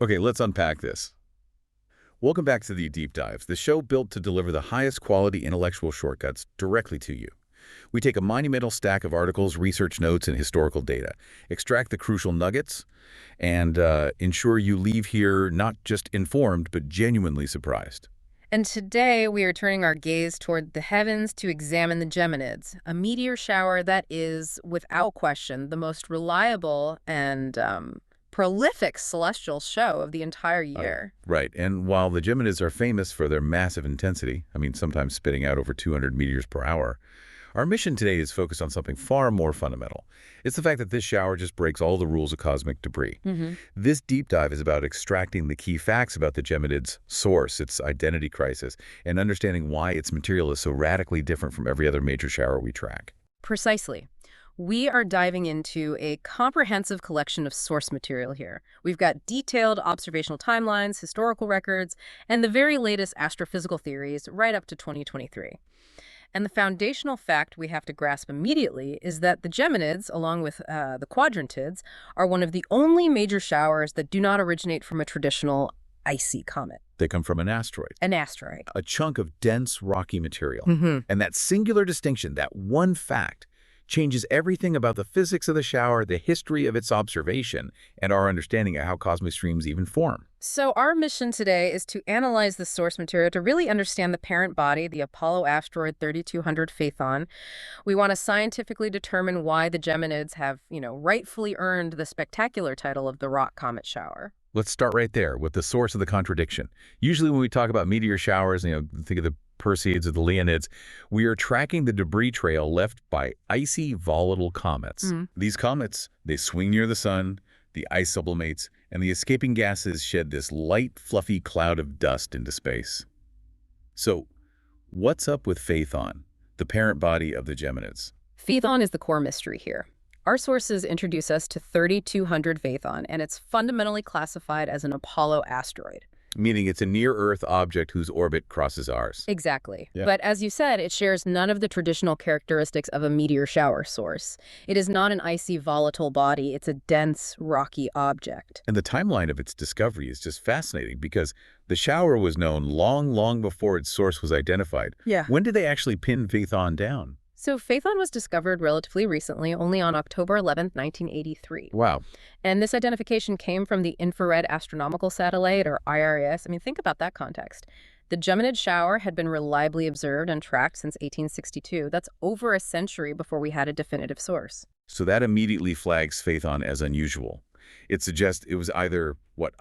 Okay, let's unpack this. Welcome back to the Deep Dives, the show built to deliver the highest quality intellectual shortcuts directly to you. We take a monumental stack of articles, research notes, and historical data, extract the crucial nuggets, and ensure you leave here not just informed, but genuinely surprised. And today we are turning our gaze toward the heavens to examine the Geminids, a meteor shower that is, without question, the most reliable and prolific celestial show of the entire year. Right, and while the Geminids are famous for their massive intensity, sometimes spitting out over 200 meteors per hour, our mission today is focused on something far more fundamental. It's the fact that this shower just breaks all the rules of cosmic debris. This deep dive is about extracting the key facts about the Geminids' source, its identity crisis, and understanding why its material is so radically different from every other major shower we track. Precisely. We are diving into a comprehensive collection of source material here. We've got detailed observational timelines, historical records, and the very latest astrophysical theories right up to 2023. And the foundational fact we have to grasp immediately is that the Geminids, along with the Quadrantids, are one of the only major showers that do not originate from a traditional icy comet. They come from an asteroid. An asteroid. A chunk of dense, rocky material. And that singular distinction, that one fact, changes everything about the physics of the shower, the history of its observation, and our understanding of how cosmic streams even form. So our mission today is to analyze the source material to really understand the parent body, the Apollo asteroid 3200 Phaethon. We want to scientifically determine why the Geminids have, rightfully earned the spectacular title of the rock comet shower. Let's start right there with the source of the contradiction. Usually when we talk about meteor showers, think of the Perseids or the Leonids, we are tracking the debris trail left by icy, volatile comets. These comets, they swing near the sun, the ice sublimates, and the escaping gases shed this light, fluffy cloud of dust into space. So, what's up with Phaethon, the parent body of the Geminids? Phaethon is the core mystery here. Our sources introduce us to 3200 Phaethon, and it's fundamentally classified as an Apollo asteroid. Meaning it's a near-Earth object whose orbit crosses ours. Exactly. Yeah. But as you said, it shares none of the traditional characteristics of a meteor shower source. It is not an icy, volatile body. It's a dense, rocky object. And the timeline of its discovery is just fascinating because the shower was known long, long before its source was identified. Yeah. When did they actually pin Phaethon down? So Phaethon was discovered relatively recently, only on October 11th, 1983. Wow. And this identification came from the Infrared Astronomical Satellite, or IRAS. Think about that context. The Geminid shower had been reliably observed and tracked since 1862. That's over a century before we had a definitive source. So that immediately flags Phaethon as unusual. It suggests it was either,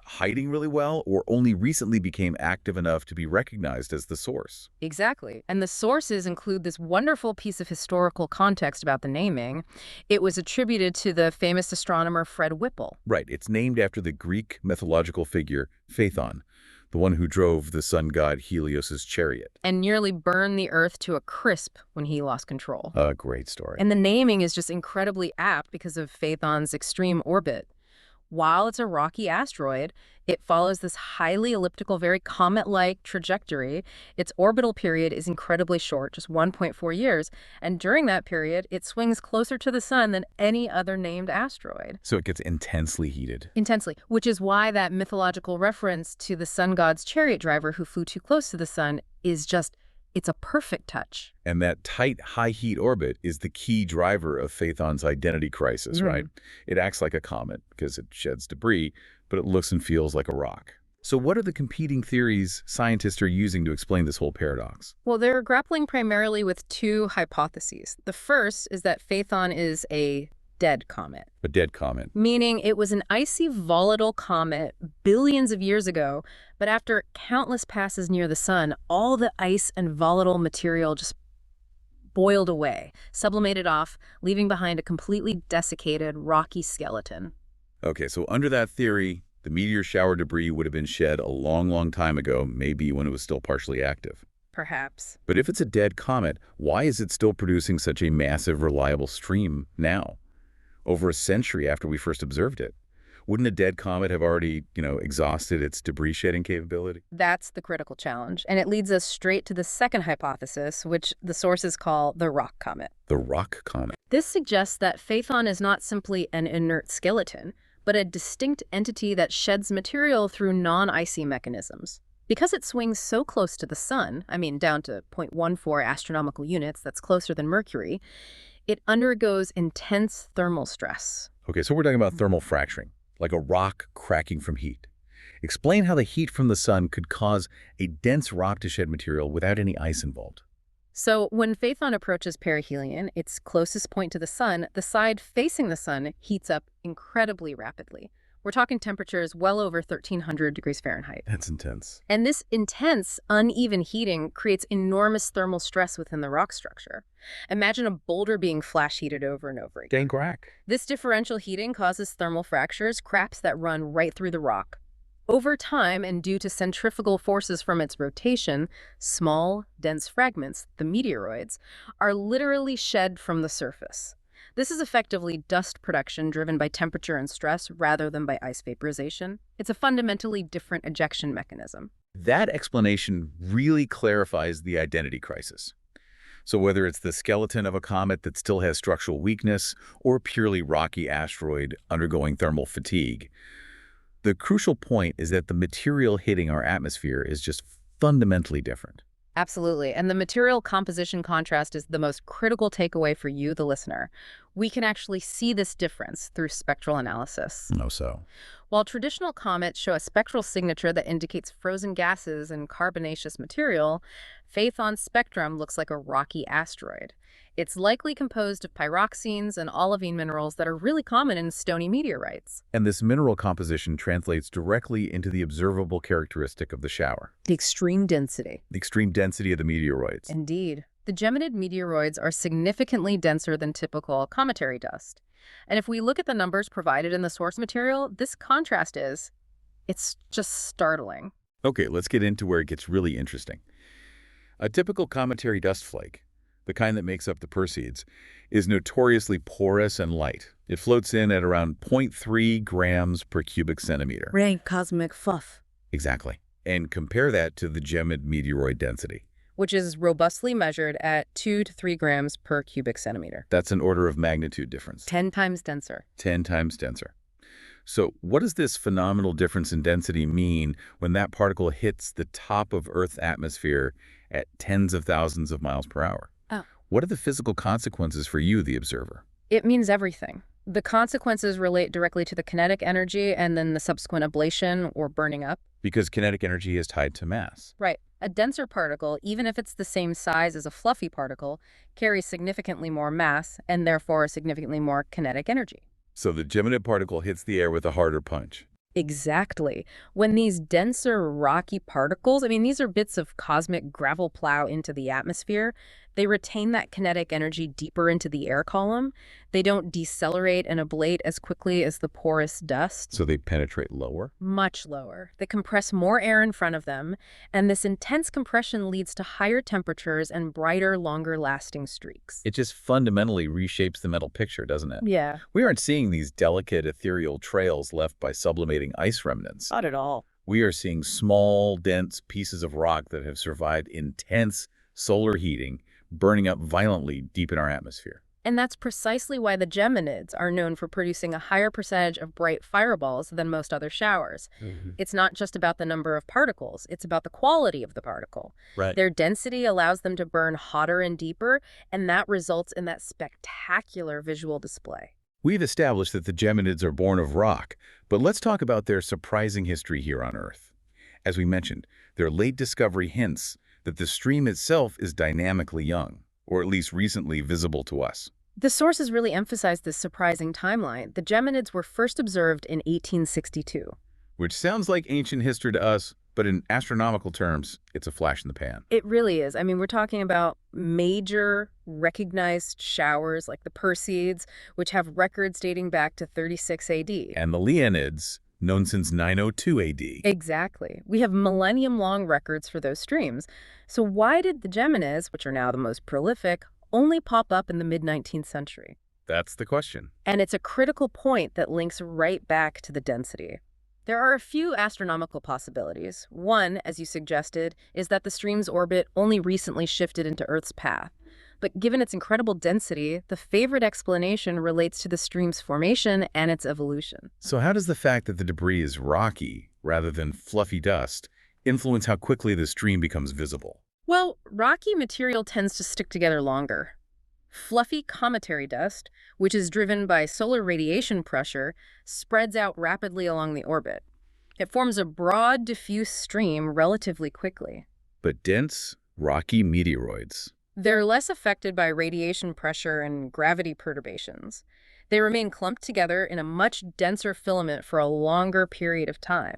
hiding really well or only recently became active enough to be recognized as the source. Exactly. And the sources include this wonderful piece of historical context about the naming. It was attributed to the famous astronomer Fred Whipple. Right. It's named after the Greek mythological figure Phaethon, the one who drove the sun god Helios's chariot. And nearly burned the Earth to a crisp when he lost control. A great story. And the naming is just incredibly apt because of Phaethon's extreme orbit. While it's a rocky asteroid, it follows this highly elliptical, very comet-like trajectory. Its orbital period is incredibly short, just 1.4 years. And during that period, it swings closer to the sun than any other named asteroid. So it gets intensely heated. Intensely, which is why that mythological reference to the sun god's chariot driver who flew too close to the sun is just, it's a perfect touch. And that tight, high-heat orbit is the key driver of Phaethon's identity crisis, right? It acts like a comet because it sheds debris, but it looks and feels like a rock. So what are the competing theories scientists are using to explain this whole paradox? Well, they're grappling primarily with two hypotheses. The first is that Phaethon is a dead comet. A dead comet. Meaning it was an icy, volatile comet billions of years ago, but after countless passes near the sun, all the ice and volatile material just boiled away, sublimated off, leaving behind a completely desiccated, rocky skeleton. Okay, so under that theory, the meteor shower debris would have been shed a long, long time ago, maybe when it was still partially active. Perhaps. But if it's a dead comet, why is it still producing such a massive, reliable stream now? Over a century after we first observed it. Wouldn't a dead comet have already, exhausted its debris shedding capability? That's the critical challenge. And it leads us straight to the second hypothesis, which the sources call the rock comet. The rock comet. This suggests that Phaethon is not simply an inert skeleton, but a distinct entity that sheds material through non-icy mechanisms. Because it swings so close to the sun, I mean down to 0.14 astronomical units, that's closer than Mercury, it undergoes intense thermal stress. Okay, so we're talking about thermal fracturing, like a rock cracking from heat. Explain how the heat from the sun could cause a dense rock to shed material without any ice involved. So when Phaethon approaches perihelion, its closest point to the sun, the side facing the sun heats up incredibly rapidly. We're talking temperatures well over 1,300 degrees Fahrenheit. That's intense. And this intense, uneven heating creates enormous thermal stress within the rock structure. Imagine a boulder being flash heated over and over again. Dang crack. This differential heating causes thermal fractures, cracks that run right through the rock. Over time, and due to centrifugal forces from its rotation, small, dense fragments, the meteoroids, are literally shed from the surface. This is effectively dust production driven by temperature and stress rather than by ice vaporization. It's a fundamentally different ejection mechanism. That explanation really clarifies the identity crisis. So whether it's the skeleton of a comet that still has structural weakness or a purely rocky asteroid undergoing thermal fatigue, the crucial point is that the material hitting our atmosphere is just fundamentally different. Absolutely. And the material composition contrast is the most critical takeaway for you, the listener. We can actually see this difference through spectral analysis. So. While traditional comets show a spectral signature that indicates frozen gases and carbonaceous material, Phaethon's spectrum looks like a rocky asteroid. It's likely composed of pyroxenes and olivine minerals that are really common in stony meteorites. And this mineral composition translates directly into the observable characteristic of the shower. The extreme density. The extreme density of the meteoroids. Indeed. The Geminid meteoroids are significantly denser than typical cometary dust. And if we look at the numbers provided in the source material, this contrast it's just startling. Okay, let's get into where it gets really interesting. A typical cometary dust flake, the kind that makes up the Perseids, is notoriously porous and light. It floats in at around 0.3 grams per cubic centimeter. Rank cosmic fluff. Exactly. And compare that to the Gemid meteoroid density, which is robustly measured at 2 to 3 grams per cubic centimeter. That's an order of magnitude difference. 10 times denser. 10 times denser. So what does this phenomenal difference in density mean when that particle hits the top of Earth's atmosphere at tens of thousands of miles per hour? Oh. What are the physical consequences for you, the observer? It means everything. The consequences relate directly to the kinetic energy and then the subsequent ablation or burning up. Because kinetic energy is tied to mass. Right. A denser particle, even if it's the same size as a fluffy particle, carries significantly more mass and therefore significantly more kinetic energy. So the Geminid particle hits the air with a harder punch. Exactly. When these denser, rocky particles, these are bits of cosmic gravel plow into the atmosphere, they retain that kinetic energy deeper into the air column. They don't decelerate and ablate as quickly as the porous dust. So they penetrate lower? Much lower. They compress more air in front of them, and this intense compression leads to higher temperatures and brighter, longer-lasting streaks. It just fundamentally reshapes the metal picture, doesn't it? Yeah. We aren't seeing these delicate, ethereal trails left by sublimating ice remnants. Not at all. We are seeing small, dense pieces of rock that have survived intense solar heating, burning up violently deep in our atmosphere. And that's precisely why the Geminids are known for producing a higher percentage of bright fireballs than most other showers. It's not just about the number of particles, it's about the quality of the particle. Right. Their density allows them to burn hotter and deeper, and that results in that spectacular visual display. We've established that the Geminids are born of rock, but let's talk about their surprising history here on Earth. As we mentioned, their late discovery hints that the stream itself is dynamically young, or at least recently visible to us. The sources really emphasize this surprising timeline. The Geminids were first observed in 1862. Which sounds like ancient history to us, but in astronomical terms, it's a flash in the pan. It really is. We're talking about major recognized showers like the Perseids, which have records dating back to 36 AD. And the Leonids, known since 902 AD. Exactly. We have millennium-long records for those streams. So why did the Geminids, which are now the most prolific, only pop up in the mid-19th century? That's the question. And it's a critical point that links right back to the density. There are a few astronomical possibilities. One, as you suggested, is that the stream's orbit only recently shifted into Earth's path. But given its incredible density, the favorite explanation relates to the stream's formation and its evolution. So how does the fact that the debris is rocky rather than fluffy dust influence how quickly the stream becomes visible? Well, rocky material tends to stick together longer. Fluffy cometary dust, which is driven by solar radiation pressure, spreads out rapidly along the orbit. It forms a broad, diffuse stream relatively quickly. But dense, rocky meteoroids. They're less affected by radiation pressure and gravity perturbations. They remain clumped together in a much denser filament for a longer period of time.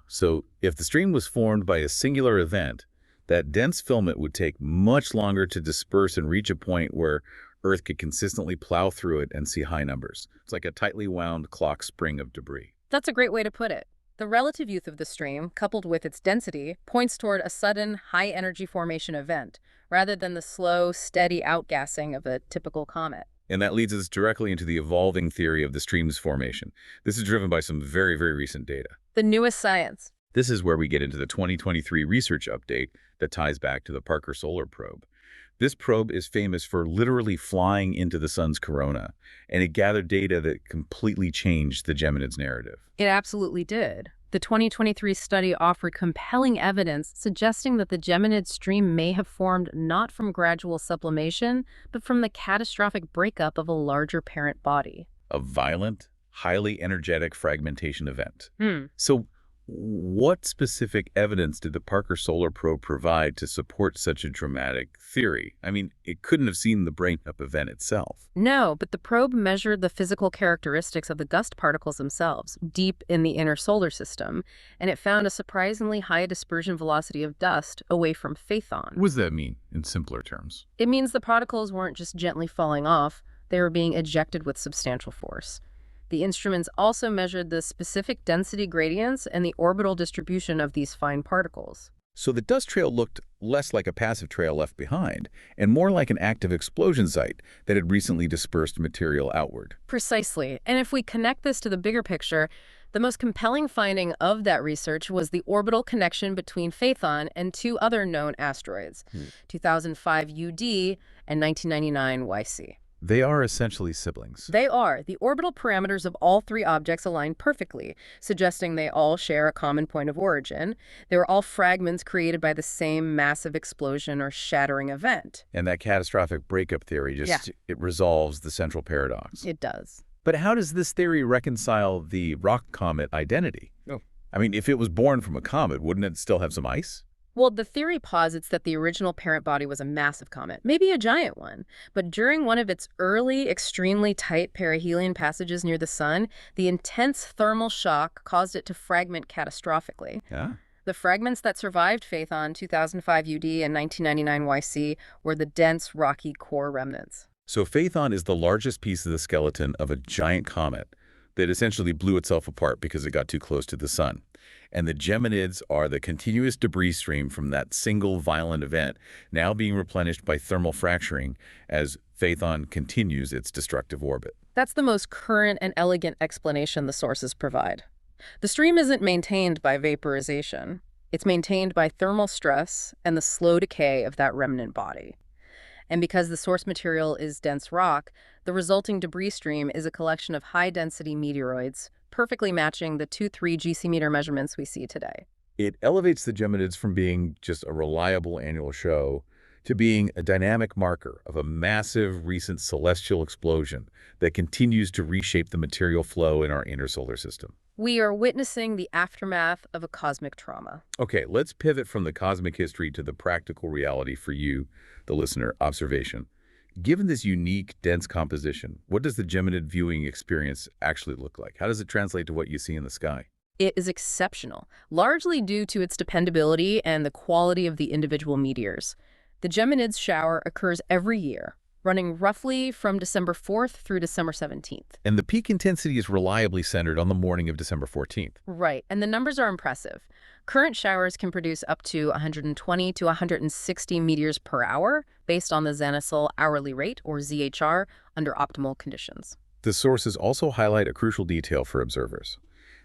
So if the stream was formed by a singular event, that dense filament would take much longer to disperse and reach a point where Earth could consistently plow through it and see high numbers. It's like a tightly wound clock spring of debris. That's a great way to put it. The relative youth of the stream, coupled with its density, points toward a sudden, high-energy formation event, rather than the slow, steady outgassing of a typical comet. And that leads us directly into the evolving theory of the stream's formation. This is driven by some very, very recent data. The newest science. This is where we get into the 2023 research update that ties back to the Parker Solar Probe. This probe is famous for literally flying into the sun's corona, and it gathered data that completely changed the Geminids narrative. It absolutely did. The 2023 study offered compelling evidence suggesting that the Geminid stream may have formed not from gradual sublimation, but from the catastrophic breakup of a larger parent body. A violent, highly energetic fragmentation event. So what specific evidence did the Parker Solar Probe provide to support such a dramatic theory? I mean, it couldn't have seen the breakup event itself. No, but the probe measured the physical characteristics of the gust particles themselves, deep in the inner solar system, and it found a surprisingly high dispersion velocity of dust away from Phaethon. What does that mean in simpler terms? It means the particles weren't just gently falling off, they were being ejected with substantial force. The instruments also measured the specific density gradients and the orbital distribution of these fine particles. So the dust trail looked less like a passive trail left behind and more like an active explosion site that had recently dispersed material outward. Precisely. And if we connect this to the bigger picture, the most compelling finding of that research was the orbital connection between Phaethon and two other known asteroids, 2005 UD and 1999 YC. They are essentially siblings. They are. The orbital parameters of all three objects align perfectly, suggesting they all share a common point of origin. They were all fragments created by the same massive explosion or shattering event. And that catastrophic breakup theory it resolves the central paradox. It does. But how does this theory reconcile the rock comet identity? I mean, if it was born from a comet, wouldn't it still have some ice? Well, the theory posits that the original parent body was a massive comet, maybe a giant one. But during one of its early, extremely tight perihelion passages near the sun, the intense thermal shock caused it to fragment catastrophically. The fragments that survived Phaethon 2005 UD and 1999 YC were the dense, rocky core remnants. So Phaethon is the largest piece of the skeleton of a giant comet that essentially blew itself apart because it got too close to the sun. And the Geminids are the continuous debris stream from that single violent event, now being replenished by thermal fracturing as Phaethon continues its destructive orbit. That's the most current and elegant explanation the sources provide. The stream isn't maintained by vaporization. It's maintained by thermal stress and the slow decay of that remnant body. And because the source material is dense rock, the resulting debris stream is a collection of high-density meteoroids, perfectly matching the 2-3 GC-meter measurements we see today. It elevates the Geminids from being just a reliable annual show to being a dynamic marker of a massive recent celestial explosion that continues to reshape the material flow in our inner solar system. We are witnessing the aftermath of a cosmic trauma. Okay, let's pivot from the cosmic history to the practical reality for you, the listener, observation. Given this unique, dense composition, what does the Geminid viewing experience actually look like? How does it translate to what you see in the sky? It is exceptional, largely due to its dependability and the quality of the individual meteors. The Geminids shower occurs every year, running roughly from December 4th through December 17th. And the peak intensity is reliably centered on the morning of December 14th. Right, and the numbers are impressive. Current showers can produce up to 120 to 160 meteors per hour based on the zenithal hourly rate, or ZHR, under optimal conditions. The sources also highlight a crucial detail for observers.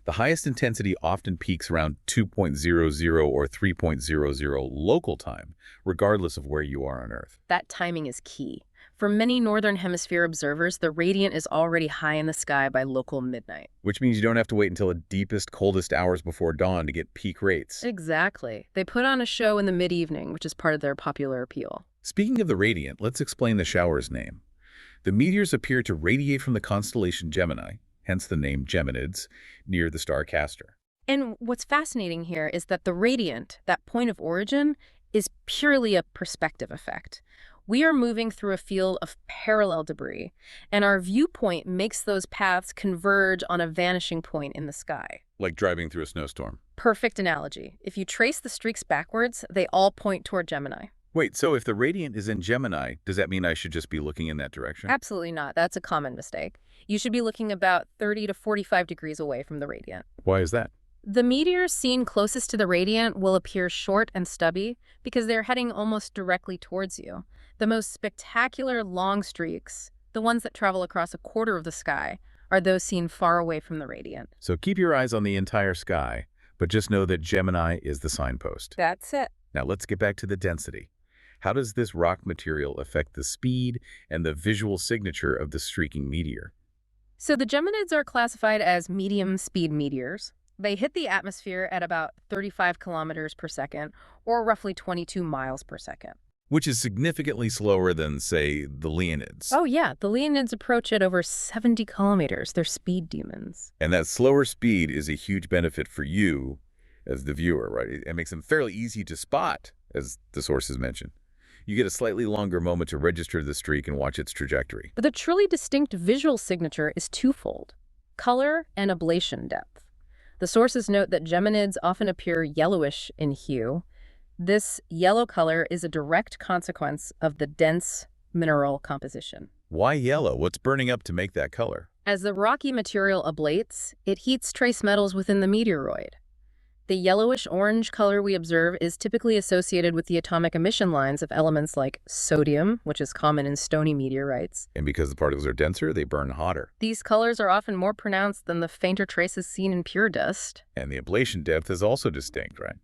The highest intensity often peaks around 2.00 or 3.00 local time, regardless of where you are on Earth. That timing is key. For many Northern Hemisphere observers, the radiant is already high in the sky by local midnight. Which means you don't have to wait until the deepest, coldest hours before dawn to get peak rates. Exactly. They put on a show in the mid-evening, which is part of their popular appeal. Speaking of the radiant, let's explain the shower's name. The meteors appear to radiate from the constellation Gemini, hence the name Geminids, near the star Castor. And what's fascinating here is that the radiant, that point of origin, is purely a perspective effect. We are moving through a field of parallel debris, and our viewpoint makes those paths converge on a vanishing point in the sky. Like driving through a snowstorm. Perfect analogy. If you trace the streaks backwards, they all point toward Gemini. Wait, so if the radiant is in Gemini, does that mean I should just be looking in that direction? Absolutely not. That's a common mistake. You should be looking about 30 to 45 degrees away from the radiant. Why is that? The meteors seen closest to the radiant will appear short and stubby because they're heading almost directly towards you. The most spectacular long streaks, the ones that travel across a quarter of the sky, are those seen far away from the radiant. So keep your eyes on the entire sky, but just know that Gemini is the signpost. That's it. Now let's get back to the density. How does this rock material affect the speed and the visual signature of the streaking meteor? So the Geminids are classified as medium-speed meteors. They hit the atmosphere at about 35 kilometers per second, or roughly 22 miles per second. Which is significantly slower than, say, the Leonids. Oh yeah, the Leonids approach at over 70 kilometers. They're speed demons. And that slower speed is a huge benefit for you as the viewer, right? It makes them fairly easy to spot, as the sources mentioned. You get a slightly longer moment to register the streak and watch its trajectory. But the truly distinct visual signature is twofold: color and ablation depth. The sources note that Geminids often appear yellowish in hue. This yellow color is a direct consequence of the dense mineral composition. Why yellow? What's burning up to make that color? As the rocky material ablates, it heats trace metals within the meteoroid. The yellowish-orange color we observe is typically associated with the atomic emission lines of elements like sodium, which is common in stony meteorites. And because the particles are denser, they burn hotter. These colors are often more pronounced than the fainter traces seen in pure dust. And the ablation depth is also distinct, right?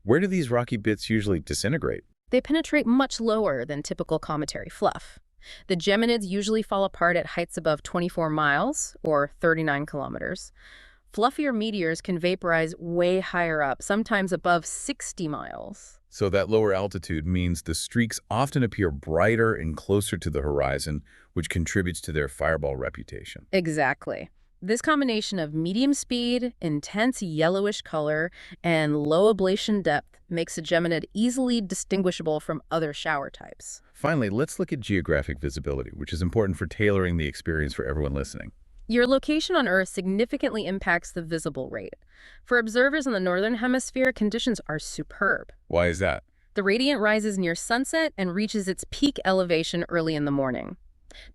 Where do these rocky bits usually disintegrate? They penetrate much lower than typical cometary fluff. The Geminids usually fall apart at heights above 24 miles, or 39 kilometers. Fluffier meteors can vaporize way higher up, sometimes above 60 miles. So that lower altitude means the streaks often appear brighter and closer to the horizon, which contributes to their fireball reputation. Exactly. This combination of medium speed, intense yellowish color, and low ablation depth makes a Geminid easily distinguishable from other shower types. Finally, let's look at geographic visibility, which is important for tailoring the experience for everyone listening. Your location on Earth significantly impacts the visible rate. For observers in the Northern Hemisphere, conditions are superb. Why is that? The radiant rises near sunset and reaches its peak elevation early in the morning.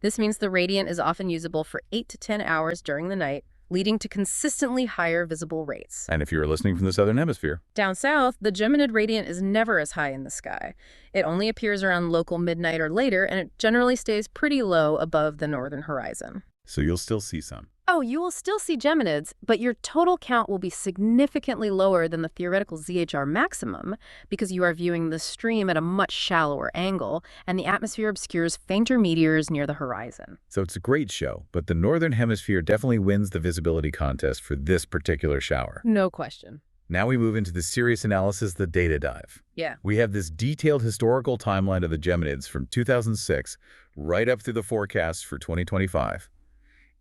This means the radiant is often usable for 8 to 10 hours during the night, leading to consistently higher visible rates. And if you're listening from the Southern Hemisphere? Down south, the Geminid radiant is never as high in the sky. It only appears around local midnight or later, and it generally stays pretty low above the northern horizon. So you'll still see some. Oh, you will still see Geminids, but your total count will be significantly lower than the theoretical ZHR maximum because you are viewing the stream at a much shallower angle, and the atmosphere obscures fainter meteors near the horizon. So it's a great show, but the Northern Hemisphere definitely wins the visibility contest for this particular shower. No question. Now we move into the serious analysis, the data dive. Yeah. We have this detailed historical timeline of the Geminids from 2006 right up through the forecasts for 2025.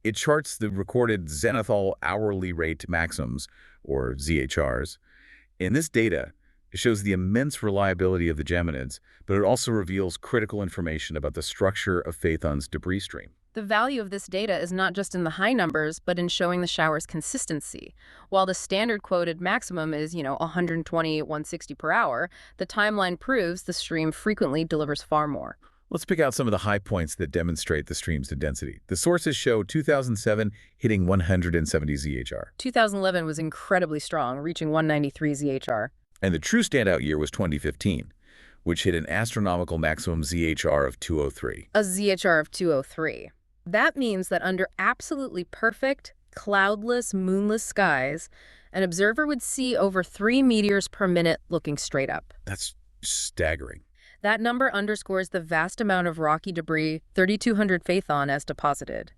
It charts the recorded zenithal hourly rate maximums, or ZHRs. In this data, it shows the immense reliability of the Geminids, but it also reveals critical information about the structure of Phaethon's debris stream. The value of this data is not just in the high numbers, but in showing the shower's consistency. While the standard quoted maximum is, 120, 160 per hour, the timeline proves the stream frequently delivers far more. Let's pick out some of the high points that demonstrate the stream's density. The sources show 2007 hitting 170 ZHR. 2011 was incredibly strong, reaching 193 ZHR. And the true standout year was 2015, which hit an astronomical maximum ZHR of 203. A ZHR of 203. That means that under absolutely perfect, cloudless, moonless skies, an observer would see over 3 meteors per minute looking straight up. That's staggering. That number underscores the vast amount of rocky debris 3,200 Phaethon has deposited.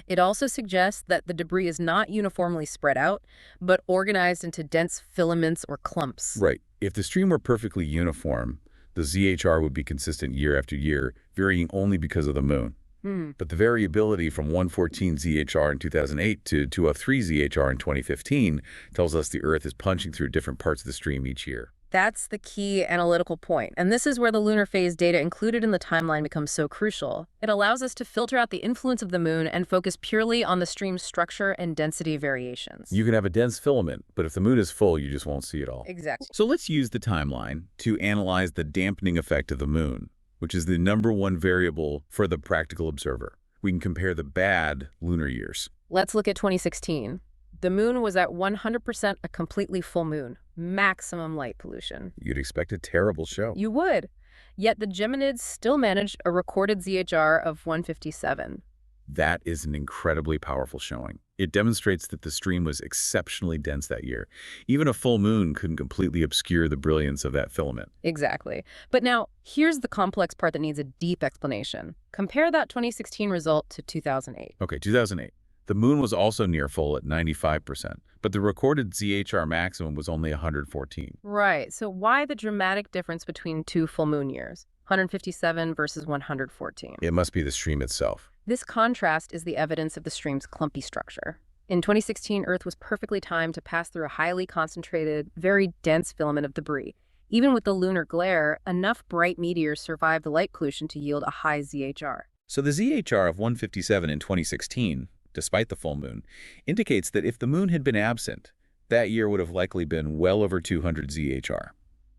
It also suggests that the debris is not uniformly spread out, but organized into dense filaments or clumps. Right. If the stream were perfectly uniform, the ZHR would be consistent year after year, varying only because of the moon. But the variability from 114 ZHR in 2008 to 203 ZHR in 2015 tells us the Earth is punching through different parts of the stream each year. That's the key analytical point, and this is where the lunar phase data included in the timeline becomes so crucial. It allows us to filter out the influence of the moon and focus purely on the stream's structure and density variations. You can have a dense filament, but if the moon is full, you just won't see it all. Exactly. So let's use the timeline to analyze the dampening effect of the moon, which is the #1 variable for the practical observer. We can compare the bad lunar years. Let's look at 2016. The moon was at 100% a completely full moon, maximum light pollution. You'd expect a terrible show. You would. Yet the Geminids still managed a recorded ZHR of 157. That is an incredibly powerful showing. It demonstrates that the stream was exceptionally dense that year. Even a full moon couldn't completely obscure the brilliance of that filament. Exactly. But now, here's the complex part that needs a deep explanation. Compare that 2016 result to 2008. Okay, 2008. The moon was also near full at 95%, but the recorded ZHR maximum was only 114. Right. So why the dramatic difference between two full moon years? 157 versus 114. It must be the stream itself. This contrast is the evidence of the stream's clumpy structure. In 2016, Earth was perfectly timed to pass through a highly concentrated, very dense filament of debris. Even with the lunar glare, enough bright meteors survived the light pollution to yield a high ZHR. So the ZHR of 157 in 2016, despite the full moon, indicates that if the moon had been absent, that year would have likely been well over 200 ZHR,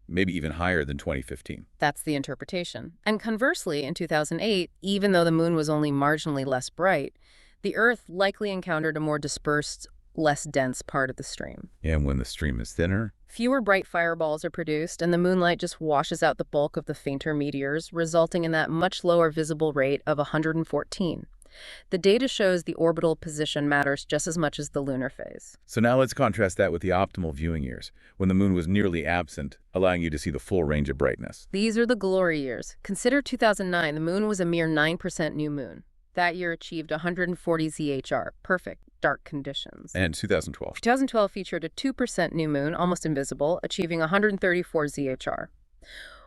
maybe even higher than 2015. That's the interpretation. And conversely, in 2008, even though the moon was only marginally less bright, the Earth likely encountered a more dispersed, less dense part of the stream. And when the stream is thinner? Fewer bright fireballs are produced, and the moonlight just washes out the bulk of the fainter meteors, resulting in that much lower visible rate of 114. The data shows the orbital position matters just as much as the lunar phase. So now let's contrast that with the optimal viewing years, when the moon was nearly absent, allowing you to see the full range of brightness. These are the glory years. Consider 2009. The moon was a mere 9% new moon. That year achieved 140 ZHR, perfect dark conditions. And 2012? 2012 featured a 2% new moon, almost invisible, achieving 134 ZHR.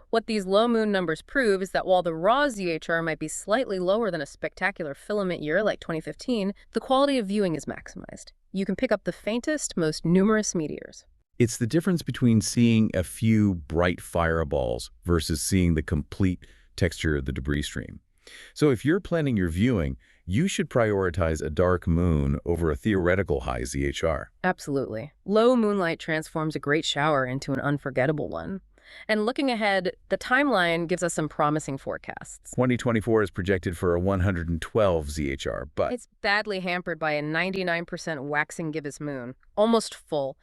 What these low moon numbers prove is that while the raw ZHR might be slightly lower than a spectacular filament year like 2015, the quality of viewing is maximized. You can pick up the faintest, most numerous meteors. It's the difference between seeing a few bright fireballs versus seeing the complete texture of the debris stream. So if you're planning your viewing, you should prioritize a dark moon over a theoretical high ZHR. Absolutely. Low moonlight transforms a great shower into an unforgettable one. And looking ahead, the timeline gives us some promising forecasts. 2024 is projected for a 112 ZHR, but it's badly hampered by a 99% waxing gibbous moon, almost full.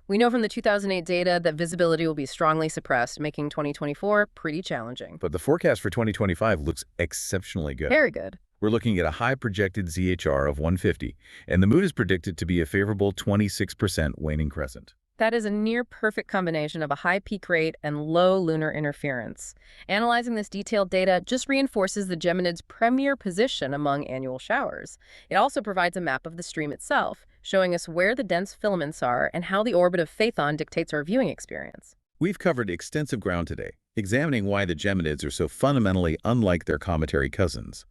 We know from the 2008 data that visibility will be strongly suppressed, making 2024 pretty challenging. But the forecast for 2025 looks exceptionally good. Very good. We're looking at a high projected ZHR of 150, and the moon is predicted to be a favorable 26% waning crescent. That is a near-perfect combination of a high peak rate and low lunar interference. Analyzing this detailed data just reinforces the Geminids' premier position among annual showers. It also provides a map of the stream itself, showing us where the dense filaments are and how the orbit of Phaethon dictates our viewing experience. We've covered extensive ground today, examining why the Geminids are so fundamentally unlike their cometary cousins.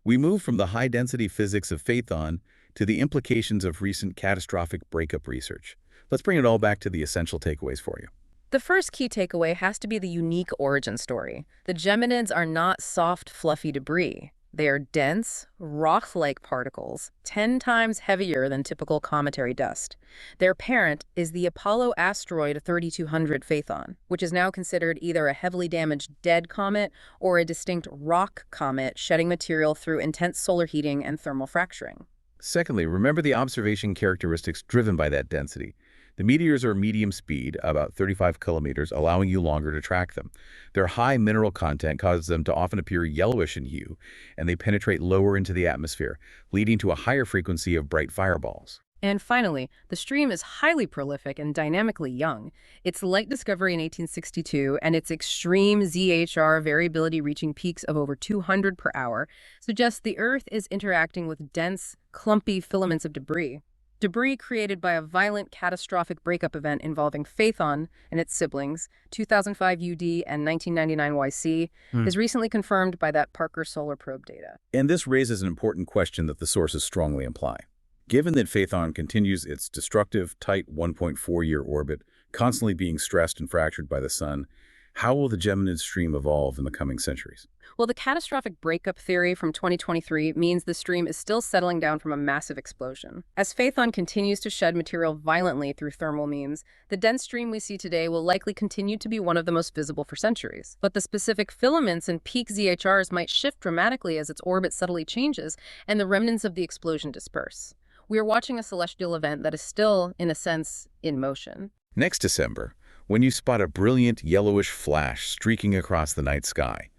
We move from the high-density physics of Phaethon to the implications of recent catastrophic breakup research. Let's bring it all back to the essential takeaways for you. The first key takeaway has to be the unique origin story. The Geminids are not soft, fluffy debris. They are dense, rock-like particles, 10 times heavier than typical cometary dust. Their parent is the Apollo asteroid 3200 Phaethon, which is now considered either a heavily damaged dead comet or a distinct rock comet shedding material through intense solar heating and thermal fracturing. Secondly, remember the observation characteristics driven by that density. The meteors are medium speed, about 35 kilometers, allowing you longer to track them. Their high mineral content causes them to often appear yellowish in hue, and they penetrate lower into the atmosphere, leading to a higher frequency of bright fireballs. And finally, the stream is highly prolific and dynamically young. Its light discovery in 1862 and its extreme ZHR variability reaching peaks of over 200 per hour suggests the Earth is interacting with dense, clumpy filaments of debris. Debris created by a violent, catastrophic breakup event involving Phaethon and its siblings, 2005 UD and 1999 YC, is recently confirmed by that Parker Solar Probe data. And this raises an important question that the sources strongly imply. Given that Phaethon continues its destructive, tight 1.4-year orbit, constantly being stressed and fractured by the sun, how will the Geminids stream evolve in the coming centuries? Well, the catastrophic breakup theory from 2023 means the stream is still settling down from a massive explosion. As Phaethon continues to shed material violently through thermal means, the dense stream we see today will likely continue to be one of the most visible for centuries. But the specific filaments and peak ZHRs might shift dramatically as its orbit subtly changes and the remnants of the explosion disperse. We are watching a celestial event that is still, in a sense, in motion. Next December, when you spot a brilliant yellowish flash streaking across the night sky,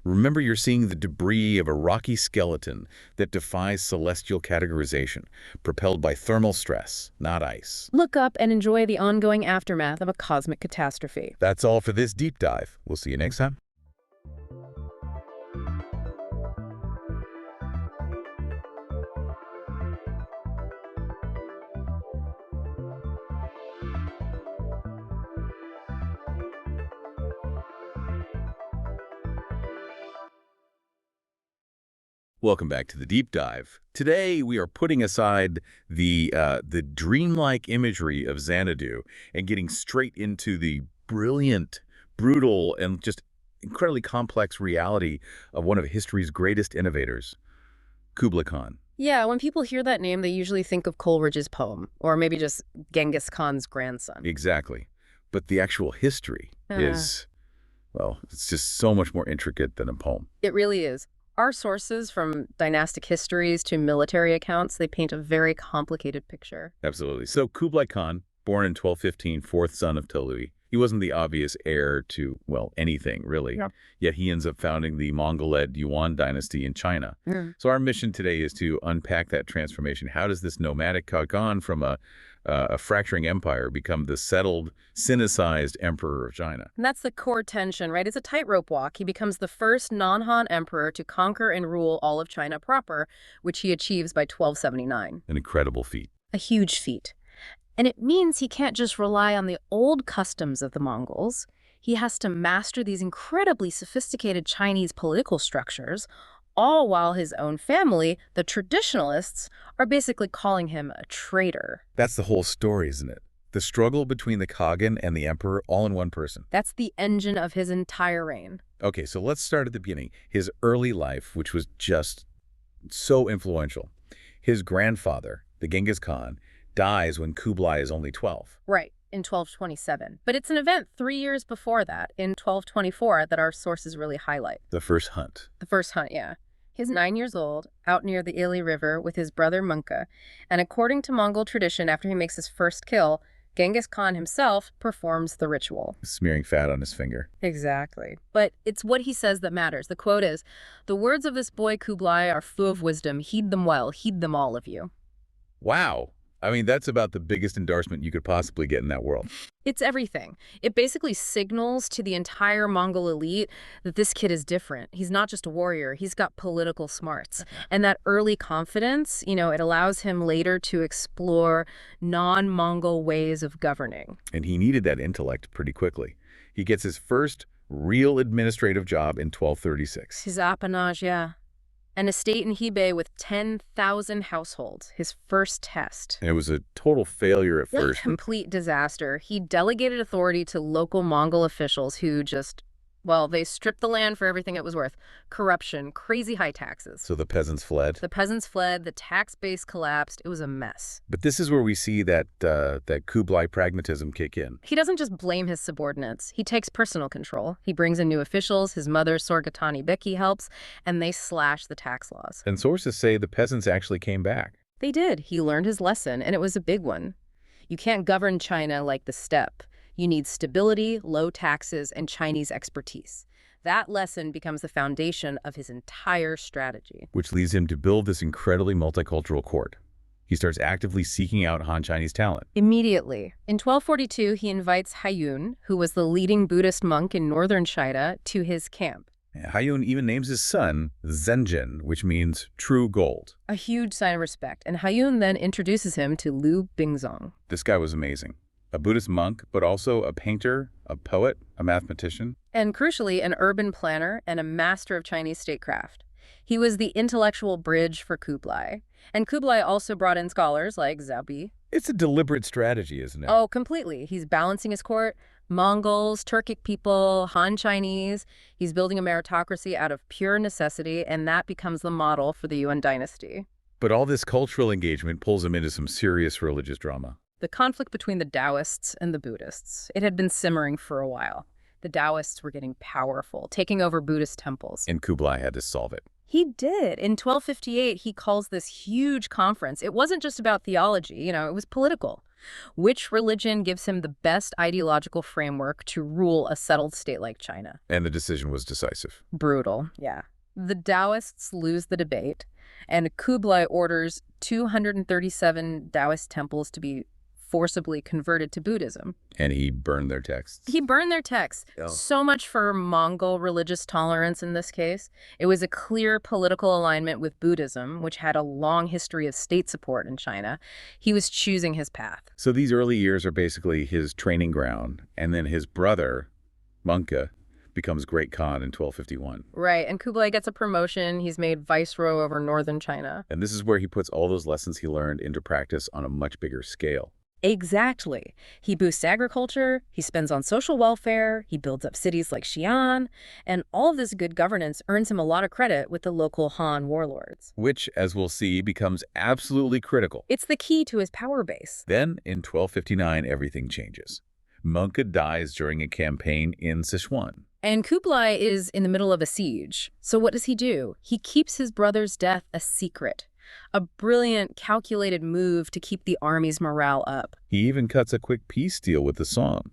remember you're seeing the debris of a rocky skeleton that defies celestial categorization, propelled by thermal stress, not ice. Look up and enjoy the ongoing aftermath of a cosmic catastrophe. That's all for this deep dive. We'll see you next time. Welcome back to the Deep Dive. Today, we are putting aside the dreamlike imagery of Xanadu and getting straight into the brilliant, brutal, and just incredibly complex reality of one of history's greatest innovators, Kublai Khan. Yeah, when people hear that name, they usually think of Coleridge's poem, or maybe just Genghis Khan's grandson. Exactly. But the actual history is, well, it's just so much more intricate than a poem. It really is. Our sources, from dynastic histories to military accounts, they paint a very complicated picture. Absolutely. So Kublai Khan, born in 1215, fourth son of Tolui, he wasn't the obvious heir to, well, anything, really. Yep. Yet he ends up founding the Mongol-led Yuan dynasty in China. So our mission today is to unpack that transformation. How does this nomadic Khan from a fracturing empire become the settled, Sinicized emperor of China? And that's the core tension, right? It's a tightrope walk. He becomes the first non-Han emperor to conquer and rule all of China proper, which he achieves by 1279. An incredible feat. A huge feat. And it means he can't just rely on the old customs of the Mongols. He has to master these incredibly sophisticated Chinese political structures, all while his own family, the traditionalists, are basically calling him a traitor. That's the whole story, isn't it? The struggle between the Khagan and the emperor all in one person. That's the engine of his entire reign. Okay, so let's start at the beginning. His early life, which was just so influential. His grandfather, the Genghis Khan, dies when Kublai is only 12. Right, in 1227. But it's an event 3 years before that, in 1224, that our sources really highlight. The first hunt. The first hunt, yeah. He's 9 years old, out near the Ili River with his brother Munka, and according to Mongol tradition, after he makes his first kill, Genghis Khan himself performs the ritual. Smearing fat on his finger. Exactly. But it's what he says that matters. The quote is, "The words of this boy Kublai are full of wisdom. Heed them well. Heed them all of you." Wow. I mean, that's about the biggest endorsement you could possibly get in that world. It's everything. It basically signals to the entire Mongol elite that this kid is different. He's not just a warrior. He's got political smarts. And that early confidence, it allows him later to explore non-Mongol ways of governing. And he needed that intellect pretty quickly. He gets his first real administrative job in 1236. His appanage, yeah. An estate in Hebei with 10,000 households, his first test. And it was a total failure at first. A complete disaster. He delegated authority to local Mongol officials who just, well, they stripped the land for everything it was worth. Corruption, crazy high taxes. So the peasants fled? The peasants fled, the tax base collapsed. It was a mess. But this is where we see that Kublai pragmatism kick in. He doesn't just blame his subordinates. He takes personal control. He brings in new officials. His mother, Sorgatani Beki, helps, and they slash the tax laws. And sources say the peasants actually came back. They did. He learned his lesson, and it was a big one. You can't govern China like the steppe. You need stability, low taxes, and Chinese expertise. That lesson becomes the foundation of his entire strategy. Which leads him to build this incredibly multicultural court. He starts actively seeking out Han Chinese talent. Immediately. In 1242, he invites Haiyun, who was the leading Buddhist monk in northern China, to his camp. Haiyun even names his son Zhenjin, which means true gold. A huge sign of respect, and Haiyun then introduces him to Liu Bingzong. This guy was amazing. A Buddhist monk, but also a painter, a poet, a mathematician. And crucially, an urban planner and a master of Chinese statecraft. He was the intellectual bridge for Kublai. And Kublai also brought in scholars like Zhaobi. It's a deliberate strategy, isn't it? Oh, completely. He's balancing his court. Mongols, Turkic people, Han Chinese. He's building a meritocracy out of pure necessity, and that becomes the model for the Yuan dynasty. But all this cultural engagement pulls him into some serious religious drama. The conflict between the Taoists and the Buddhists. It had been simmering for a while. The Taoists were getting powerful, taking over Buddhist temples. And Kublai had to solve it. He did. In 1258, he calls this huge conference. It wasn't just about theology, it was political. Which religion gives him the best ideological framework to rule a settled state like China? And the decision was decisive. Brutal, yeah. The Taoists lose the debate, and Kublai orders 237 Taoist temples to be forcibly converted to Buddhism. And he burned their texts. He burned their texts. Oh. So much for Mongol religious tolerance in this case. It was a clear political alignment with Buddhism, which had a long history of state support in China. He was choosing his path. So these early years are basically his training ground, and then his brother, Mongke, becomes Great Khan in 1251. Right, and Kublai gets a promotion. He's made viceroy over northern China. And this is where he puts all those lessons he learned into practice on a much bigger scale. Exactly. He boosts agriculture, he spends on social welfare, he builds up cities like Xi'an, and all of this good governance earns him a lot of credit with the local Han warlords. Which, as we'll see, becomes absolutely critical. It's the key to his power base. Then, in 1259, everything changes. Mongke dies during a campaign in Sichuan. And Kublai is in the middle of a siege. So what does he do? He keeps his brother's death a secret. A brilliant, calculated move to keep the army's morale up. He even cuts a quick peace deal with the Song.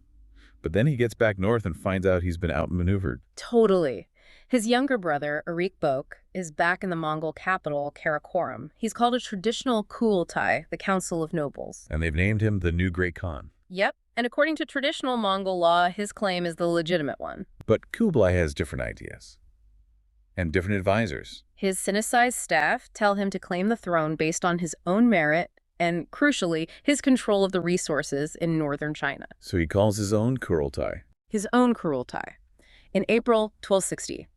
But then he gets back north and finds out he's been outmaneuvered. Totally. His younger brother, Bok, is back in the Mongol capital, Karakorum. He's called a traditional Kurultai, the Council of Nobles. And they've named him the new Great Khan. Yep. And according to traditional Mongol law, his claim is the legitimate one. But Kublai has different ideas. And different advisors. His Sinicized staff tell him to claim the throne based on his own merit and, crucially, his control of the resources in northern China. So he calls his own Kurultai. His own Kurultai. In April 1260.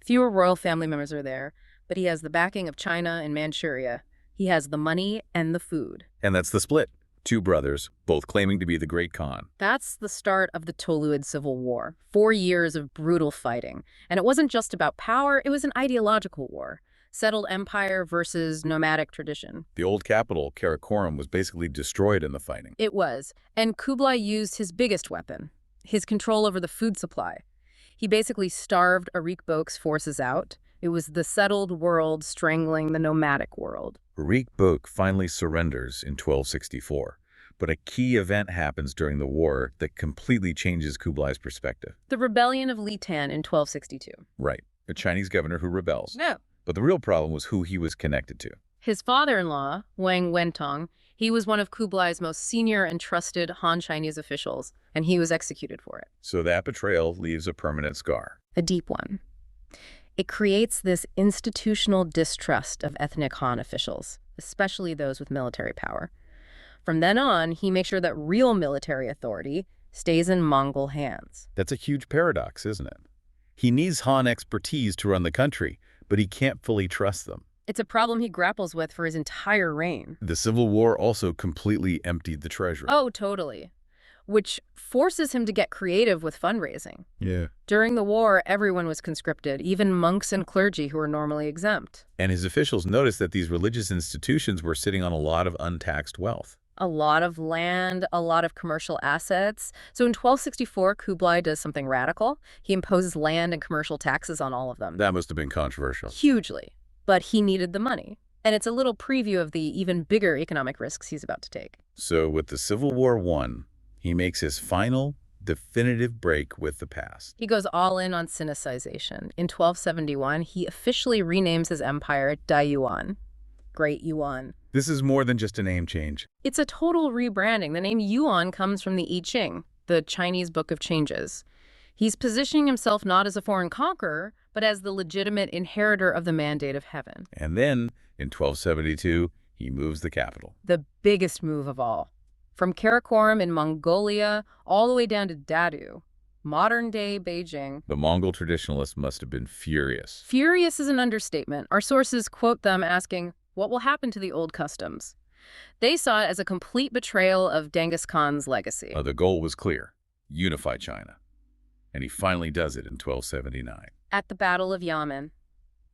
Fewer royal family members are there, but he has the backing of China and Manchuria. He has the money and the food. And that's the split. Two brothers, both claiming to be the Great Khan. That's the start of the Toluid Civil War. 4 years of brutal fighting. And it wasn't just about power, it was an ideological war. Settled empire versus nomadic tradition. The old capital, Karakorum, was basically destroyed in the fighting. It was. And Kublai used his biggest weapon, his control over the food supply. He basically starved Bok's forces out. It was the settled world strangling the nomadic world. Bok finally surrenders in 1264, but a key event happens during the war that completely changes Kublai's perspective. The rebellion of Li Tan in 1262. Right, a Chinese governor who rebels. No. But the real problem was who he was connected to. His father-in-law, Wang Wentong, he was one of Kublai's most senior and trusted Han Chinese officials, and he was executed for it. So that betrayal leaves a permanent scar. A deep one. It creates this institutional distrust of ethnic Han officials, especially those with military power. From then on, he makes sure that real military authority stays in Mongol hands. That's a huge paradox, isn't it? He needs Han expertise to run the country, but he can't fully trust them. It's a problem he grapples with for his entire reign. The Civil War also completely emptied the treasury. Oh, totally. Which forces him to get creative with fundraising. Yeah. During the war, everyone was conscripted, even monks and clergy who were normally exempt. And his officials noticed that these religious institutions were sitting on a lot of untaxed wealth. A lot of land, a lot of commercial assets. So in 1264, Kublai does something radical. He imposes land and commercial taxes on all of them. That must have been controversial. Hugely. But he needed the money. And it's a little preview of the even bigger economic risks he's about to take. So with the Civil War won, he makes his final, definitive break with the past. He goes all in on Sinicization. In 1271, he officially renames his empire Daiyuan. Great Yuan. This is more than just a name change. It's a total rebranding. The name Yuan comes from the I Ching, the Chinese Book of Changes. He's positioning himself not as a foreign conqueror, but as the legitimate inheritor of the mandate of heaven. And then, in 1272, he moves the capital. The biggest move of all. From Karakoram in Mongolia all the way down to Dadu, modern-day Beijing. The Mongol traditionalists must have been furious. Furious is an understatement. Our sources quote them asking, what will happen to the old customs? They saw it as a complete betrayal of Genghis Khan's legacy. The goal was clear: unify China. And he finally does it in 1279. At the Battle of Yamen,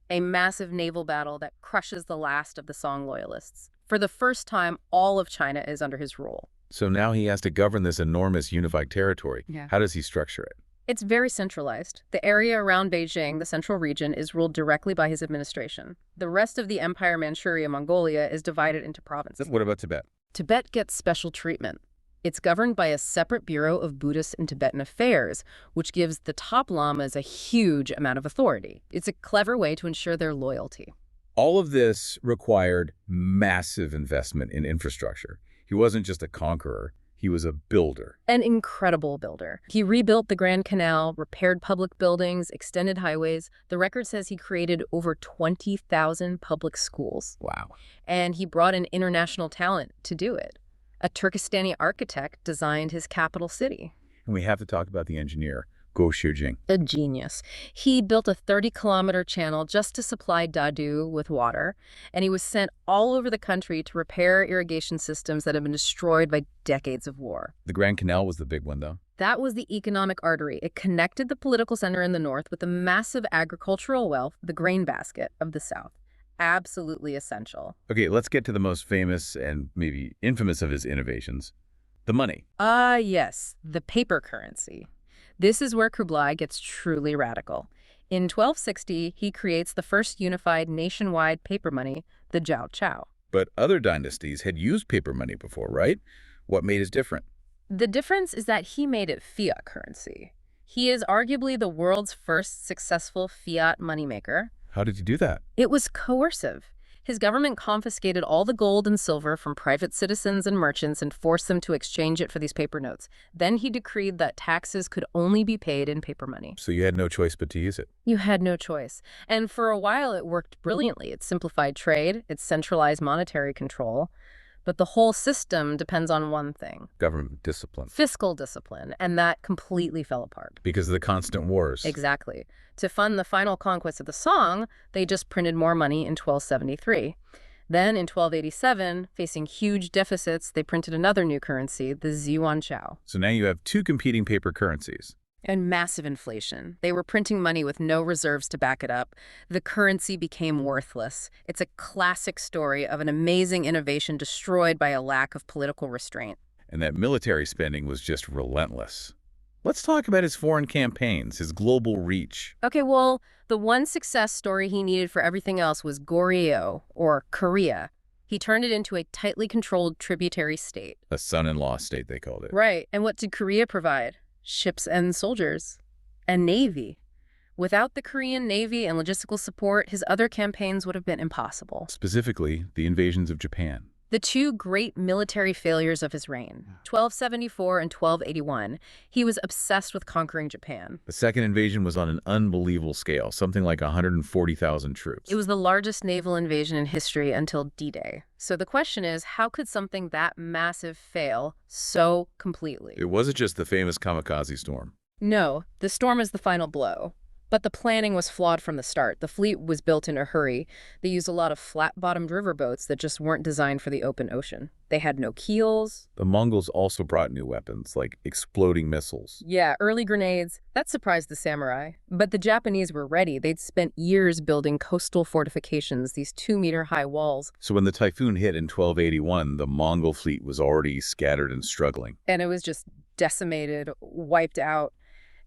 a massive naval battle that crushes the last of the Song loyalists. For the first time, all of China is under his rule. So now he has to govern this enormous unified territory. Yeah. How does he structure it? It's very centralized. The area around Beijing, the central region, is ruled directly by his administration. The rest of the Empire Manchuria, Mongolia, is divided into provinces. What about Tibet? Tibet gets special treatment. It's governed by a separate Bureau of Buddhist and Tibetan Affairs, which gives the top lamas a huge amount of authority. It's a clever way to ensure their loyalty. All of this required massive investment in infrastructure. He wasn't just a conqueror, he was a builder. An incredible builder. He rebuilt the Grand Canal, repaired public buildings, extended highways. The record says he created over 20,000 public schools. Wow. And he brought in international talent to do it. A Turkestani architect designed his capital city. And we have to talk about the engineer, Go Shujing. A genius. He built a 30-kilometer channel just to supply Dadu with water, and he was sent all over the country to repair irrigation systems that had been destroyed by decades of war. The Grand Canal was the big one, though. That was the economic artery. It connected the political center in the north with the massive agricultural wealth, the grain basket of the south. Absolutely essential. Okay, let's get to the most famous and maybe infamous of his innovations, the money. Yes, the paper currency. This is where Kublai gets truly radical. In 1260, he creates the first unified nationwide paper money, the Jiao Chao. But other dynasties had used paper money before, right? What made it different? The difference is that he made it fiat currency. He is arguably the world's first successful fiat moneymaker. How did he do that? It was coercive. His government confiscated all the gold and silver from private citizens and merchants and forced them to exchange it for these paper notes. Then he decreed that taxes could only be paid in paper money. So you had no choice but to use it. You had no choice. And for a while, it worked brilliantly. It simplified trade, it centralized monetary control. But the whole system depends on one thing. Government discipline. Fiscal discipline. And that completely fell apart. Because of the constant wars. Exactly. To fund the final conquest of the Song, they just printed more money in 1273. Then in 1287, facing huge deficits, they printed another new currency, the Yuanchao. So now you have two competing paper currencies. And massive inflation. They were printing money with no reserves to back it up. The currency became worthless. It's a classic story of an amazing innovation destroyed by a lack of political restraint. And that military spending was just relentless. Let's talk about his foreign campaigns, his global reach. Okay, well, the one success story he needed for everything else was Goryeo, or Korea. He turned it into a tightly controlled tributary state. A son-in-law state, they called it. Right. And what did Korea provide? Ships and soldiers. And navy. Without the Korean Navy and logistical support, his other campaigns would have been impossible. Specifically, the invasions of Japan. The two great military failures of his reign, 1274 and 1281, he was obsessed with conquering Japan. The second invasion was on an unbelievable scale, something like 140,000 troops. It was the largest naval invasion in history until D-Day. So the question is, how could something that massive fail so completely? It wasn't just the famous kamikaze storm. No, the storm is the final blow. But the planning was flawed from the start. The fleet was built in a hurry. They used a lot of flat-bottomed riverboats that just weren't designed for the open ocean. They had no keels. The Mongols also brought new weapons, like exploding missiles. Yeah, early grenades. That surprised the samurai. But the Japanese were ready. They'd spent years building coastal fortifications, these 2-meter-high walls. So when the typhoon hit in 1281, the Mongol fleet was already scattered and struggling. And it was just decimated, wiped out.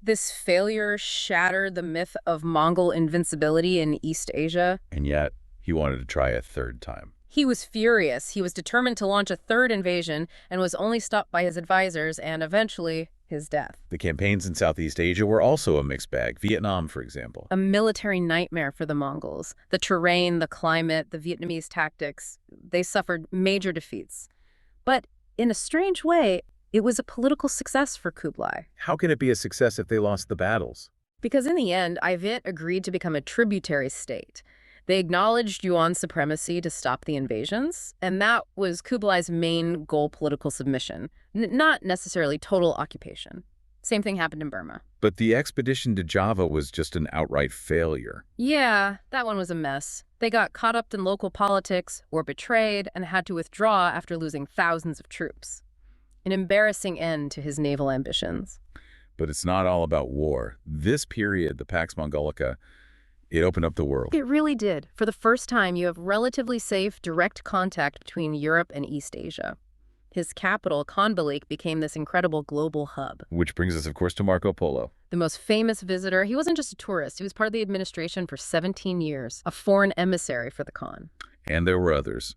This failure shattered the myth of Mongol invincibility in East Asia. And yet, he wanted to try a third time. He was furious. He was determined to launch a third invasion and was only stopped by his advisors and eventually his death. The campaigns in Southeast Asia were also a mixed bag. Vietnam, for example. A military nightmare for the Mongols. The terrain, the climate, the Vietnamese tactics, they suffered major defeats. But in a strange way, it was a political success for Kublai. How can it be a success if they lost the battles? Because in the end, Ayvit agreed to become a tributary state. They acknowledged Yuan supremacy to stop the invasions, and that was Kublai's main goal: political submission, not necessarily total occupation. Same thing happened in Burma. But the expedition to Java was just an outright failure. Yeah, that one was a mess. They got caught up in local politics, were betrayed, and had to withdraw after losing thousands of troops. An embarrassing end to his naval ambitions. But it's not all about war. This period, the Pax Mongolica, it opened up the world. It really did. For the first time, you have relatively safe, direct contact between Europe and East Asia. His capital, Khanbalik, became this incredible global hub. Which brings us, of course, to Marco Polo. The most famous visitor. He wasn't just a tourist. He was part of the administration for 17 years, a foreign emissary for the Khan. And there were others.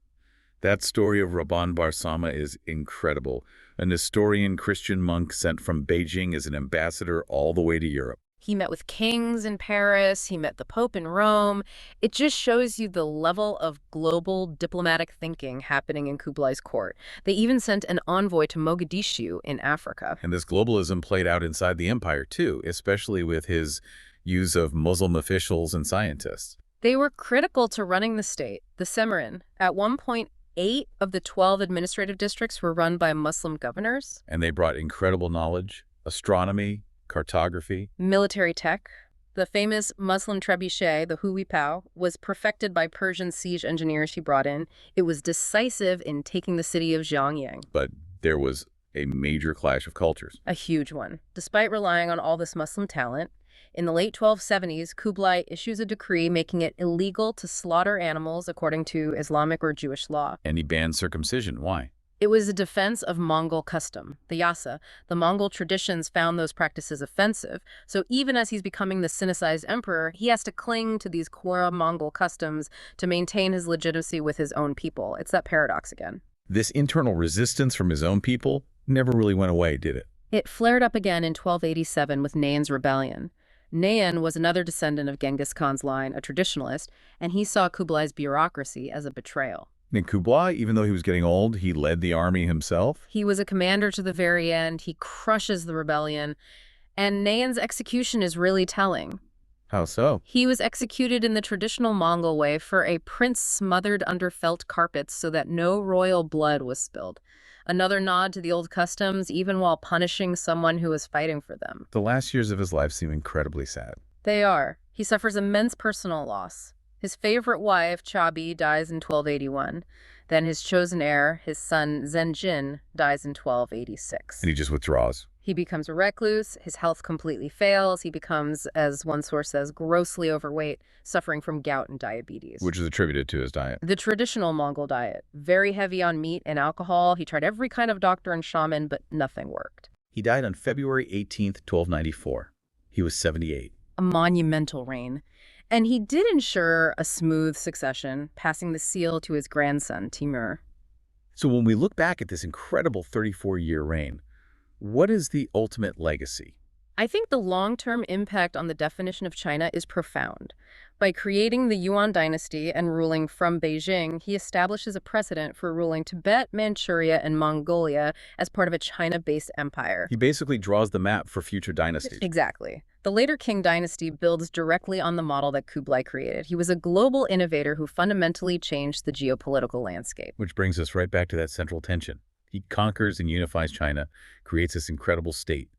That story of Rabban Bar Sama is incredible. A Nestorian Christian monk sent from Beijing as an ambassador all the way to Europe. He met with kings in Paris. He met the Pope in Rome. It just shows you the level of global diplomatic thinking happening in Kublai's court. They even sent an envoy to Mogadishu in Africa. And this globalism played out inside the empire, too, especially with his use of Muslim officials and scientists. They were critical to running the state. The Semerin, at one point, 8 of the 12 administrative districts were run by Muslim governors. And they brought incredible knowledge, astronomy, cartography. Military tech. The famous Muslim trebuchet, the Huipao, was perfected by Persian siege engineers he brought in. It was decisive in taking the city of Xiangyang. But there was a major clash of cultures. A huge one. Despite relying on all this Muslim talent, in the late 1270s, Kublai issues a decree making it illegal to slaughter animals according to Islamic or Jewish law. And he banned circumcision. Why? It was a defense of Mongol custom, the yasa. The Mongol traditions found those practices offensive, so even as he's becoming the Sinicized emperor, he has to cling to these core Mongol customs to maintain his legitimacy with his own people. It's that paradox again. This internal resistance from his own people never really went away, did it? It flared up again in 1287 with Nayan's rebellion. Nayan was another descendant of Genghis Khan's line, a traditionalist, and he saw Kublai's bureaucracy as a betrayal. And Kublai, even though he was getting old, he led the army himself? He was a commander to the very end. He crushes the rebellion. And Nayan's execution is really telling. How so? He was executed in the traditional Mongol way for a prince smothered under felt carpets so that no royal blood was spilled. Another nod to the old customs, even while punishing someone who was fighting for them. The last years of his life seem incredibly sad. They are. He suffers immense personal loss. His favorite wife, Chabi, dies in 1281. Then his chosen heir, his son Zenjin, dies in 1286. And he just withdraws. He becomes a recluse, his health completely fails, he becomes, as one source says, grossly overweight, suffering from gout and diabetes. Which is attributed to his diet. The traditional Mongol diet, very heavy on meat and alcohol. He tried every kind of doctor and shaman, but nothing worked. He died on February 18th, 1294. He was 78. A monumental reign. And he did ensure a smooth succession, passing the seal to his grandson, Timur. So when we look back at this incredible 34-year reign, what is the ultimate legacy? I think the long-term impact on the definition of China is profound. By creating the Yuan dynasty and ruling from Beijing, he establishes a precedent for ruling Tibet, Manchuria, and Mongolia as part of a China-based empire. He basically draws the map for future dynasties. Exactly. The later Qing dynasty builds directly on the model that Kublai created. He was a global innovator who fundamentally changed the geopolitical landscape. Which brings us right back to that central tension. He conquers and unifies China, creates this incredible state.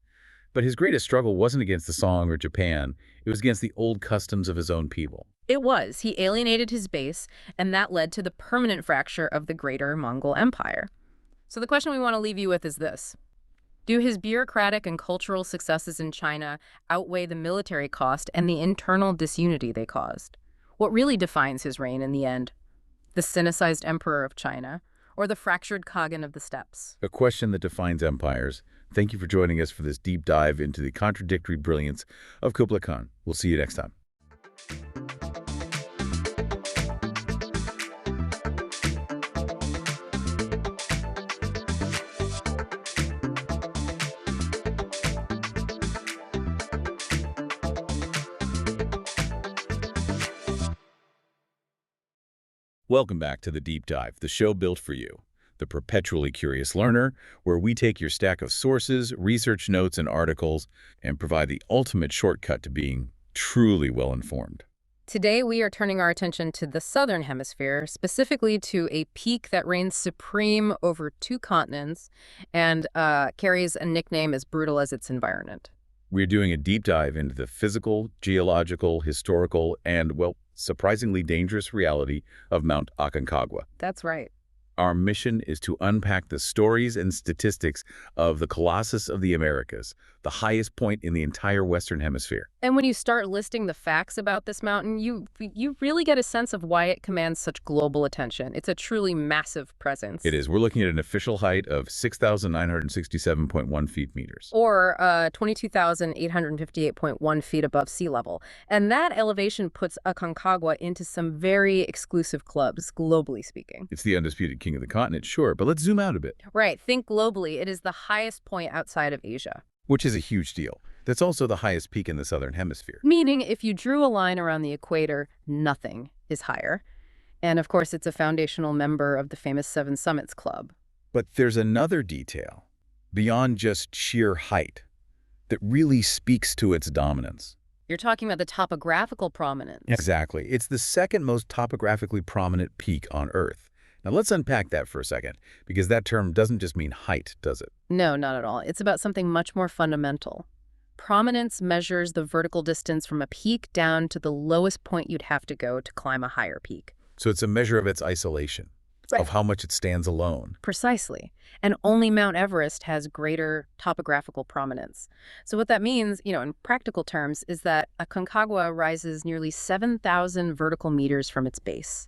But his greatest struggle wasn't against the Song or Japan. It was against the old customs of his own people. It was. He alienated his base, and that led to the permanent fracture of the greater Mongol Empire. So the question we want to leave you with is this. Do his bureaucratic and cultural successes in China outweigh the military cost and the internal disunity they caused? What really defines his reign in the end? The Sinicized emperor of China, or the fractured Khagan of the steppes? A question that defines empires. Thank you for joining us for this deep dive into the contradictory brilliance of Kublai Khan. We'll see you next time. Welcome back to The Deep Dive, the show built for you, the perpetually curious learner, where we take your stack of sources, research notes, and articles and provide the ultimate shortcut to being truly well-informed. Today, we are turning our attention to the southern hemisphere, specifically to a peak that reigns supreme over two continents and carries a nickname as brutal as its environment. We're doing a deep dive into the physical, geological, historical, and, well, surprisingly dangerous reality of Mount Aconcagua. That's right. Our mission is to unpack the stories and statistics of the Colossus of the Americas, the highest point in the entire Western Hemisphere. And when you start listing the facts about this mountain, you really get a sense of why it commands such global attention. It's a truly massive presence. It is. We're looking at an official height of 6,967.1 feet meters. Or 22,858.1 feet above sea level. And that elevation puts Aconcagua into some very exclusive clubs, globally speaking. It's the undisputed king of the continent, sure, but let's zoom out a bit. Right. Think globally. It is the highest point outside of Asia. Which is a huge deal. That's also the highest peak in the southern hemisphere. Meaning, if you drew a line around the equator, nothing is higher. And of course, it's a foundational member of the famous Seven Summits Club. But there's another detail, beyond just sheer height, that really speaks to its dominance. You're talking about the topographical prominence. Exactly. It's the second most topographically prominent peak on Earth. Now let's unpack that for a second, because that term doesn't just mean height, does it? No, not at all. It's about something much more fundamental. Prominence measures the vertical distance from a peak down to the lowest point you'd have to go to climb a higher peak. So it's a measure of its isolation, Right. of how much it stands alone. Precisely. And only Mount Everest has greater topographical prominence. So what that means, in practical terms, is that Aconcagua rises nearly 7,000 vertical meters from its base.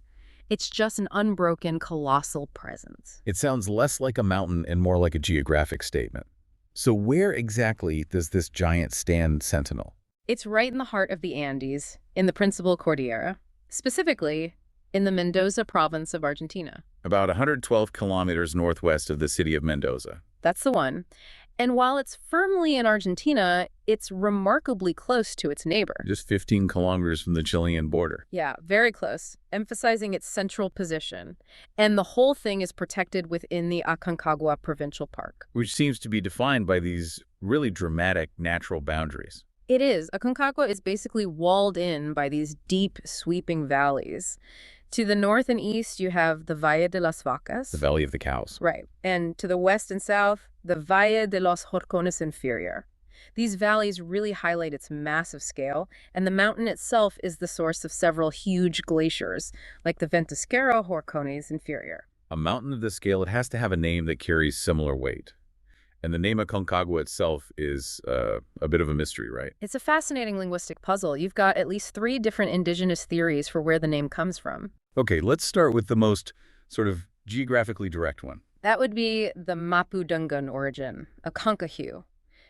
It's just an unbroken, colossal presence. It sounds less like a mountain and more like a geographic statement. So where exactly does this giant stand sentinel? It's right in the heart of the Andes, in the Principal Cordillera, specifically in the Mendoza province of Argentina. About 112 kilometers northwest of the city of Mendoza. That's the one. And while it's firmly in Argentina, it's remarkably close to its neighbor. Just 15 kilometers from the Chilean border. Yeah, very close, emphasizing its central position. And the whole thing is protected within the Aconcagua Provincial Park. Which seems to be defined by these really dramatic natural boundaries. It is. Aconcagua is basically walled in by these deep, sweeping valleys. To the north and east, you have the Valle de las Vacas. The Valley of the Cows. Right. And to the west and south, the Valle de los Horcones Inferior. These valleys really highlight its massive scale, and the mountain itself is the source of several huge glaciers, like the Ventisquero Horcones Inferior. A mountain of this scale, it has to have a name that carries similar weight. And the name Aconcagua itself is a bit of a mystery, right? It's a fascinating linguistic puzzle. You've got at least 3 different indigenous theories for where the name comes from. Okay, let's start with the most sort of geographically direct one. That would be the Mapudungun origin, Aconcagua.